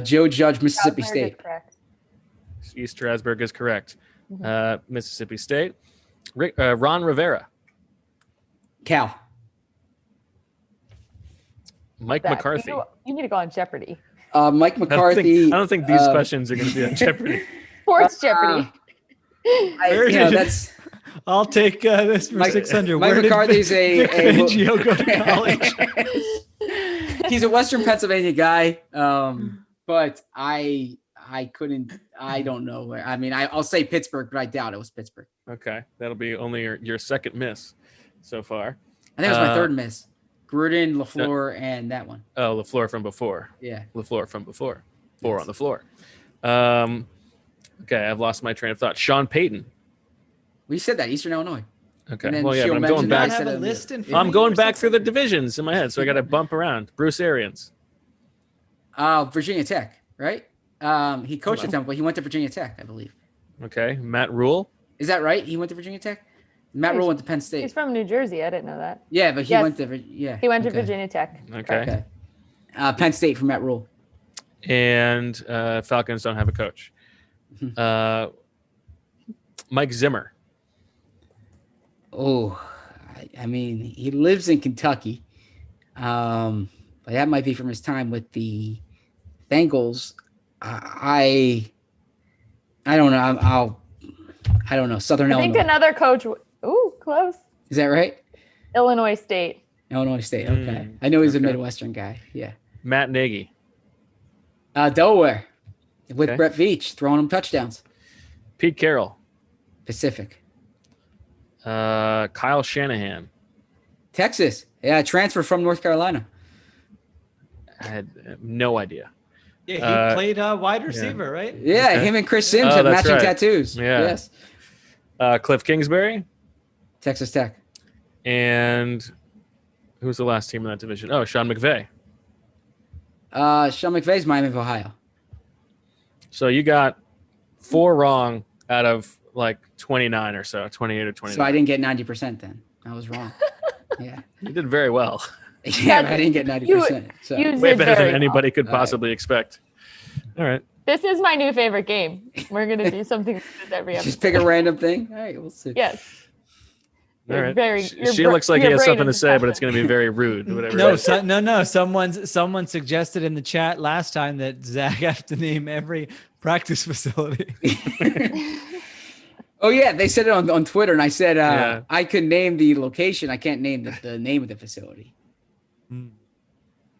Joe Judge, Mississippi State. Correct. East Stroudsburg is correct. Mississippi State. Ron Rivera. Cal. Mike McCarthy. You need to go on Jeopardy. Mike McCarthy. I don't think these questions are going to be on Jeopardy. Sports Jeopardy. That's. I'll take this for 600. Mike McCarthy's Vic Fangio go to college? He's a Western Pennsylvania guy, but I don't know where. I mean, I'll say Pittsburgh, but I doubt it was Pittsburgh. Okay, that'll be only your second miss so far. I think it was my third miss. Gruden, LaFleur, and that one. Oh, LaFleur from before. Yeah. LaFleur from before. Four on the floor. Okay, I've lost my train of thought. Sean Payton. We said that, Eastern Illinois. Okay. Well, yeah, but I'm going back. I'm going back through the divisions in my head, so I got to bump around. Bruce Arians. Virginia Tech, right? He coached at Temple. He went to Virginia Tech, I believe. Okay. Matt Rule. Is that right? He went to Virginia Tech. Matt Rule went to Penn State. He's from New Jersey. I didn't know that. Yeah, but he Yes. went to He went to Virginia Tech. Okay. Penn State for Matt Rule. And Falcons don't have a coach. Mike Zimmer. Oh, I mean, he lives in Kentucky. But that might be from his time with the Bengals. I don't know. I don't know. Southern I think Illinois. another coach. Ooh, close. Is that right? Illinois State. Illinois State. Okay. I know he's a Midwestern guy. Yeah. Matt Nagy. Delaware with Okay. Brett Veach throwing him touchdowns. Pete Carroll. Pacific. Kyle Shanahan. Texas. Yeah, transfer from North Carolina. I had no idea. Yeah, he played wide receiver, right? Yeah, Okay. him and Chris Sims Oh, have that's matching right. tattoos. Yeah. Yes. Cliff Kingsbury. Texas Tech. And who was the last team in that division? Oh, Sean McVay. Sean McVay's Miami of Ohio. So you got 4 wrong out of like 29 or so, 28 or 29. So I didn't get 90% then. I was wrong. Yeah. You did very well. Yeah, but I didn't get 90%. So. You Way did better than very anybody well. could possibly expect. All right. This is my new favorite game. We're gonna do something with every episode. Just pick a random thing. All right, we'll see. Yes. All right. Your She looks like he your has brain something to is say, but it's disgusting. going to be very rude. Whatever. No, it is. no. Someone suggested in the chat last time that Zach have to name every practice facility. Oh yeah, they said it on Twitter, and I said Yeah. I could name the location. I can't name the name of the facility.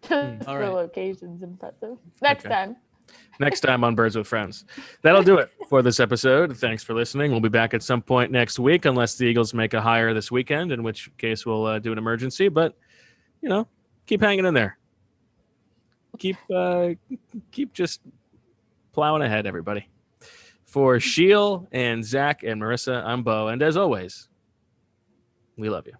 The All right. location's impressive. Next Okay. time. Next time on Birds with Friends. That'll do it for this episode. Thanks for listening. We'll be back at some point next week, unless the Eagles make a hire this weekend, in which case we'll do an emergency. But, keep hanging in there. Keep just plowing ahead, everybody. For Sheil and Zach and Marissa, I'm Bo. And as always, we love you.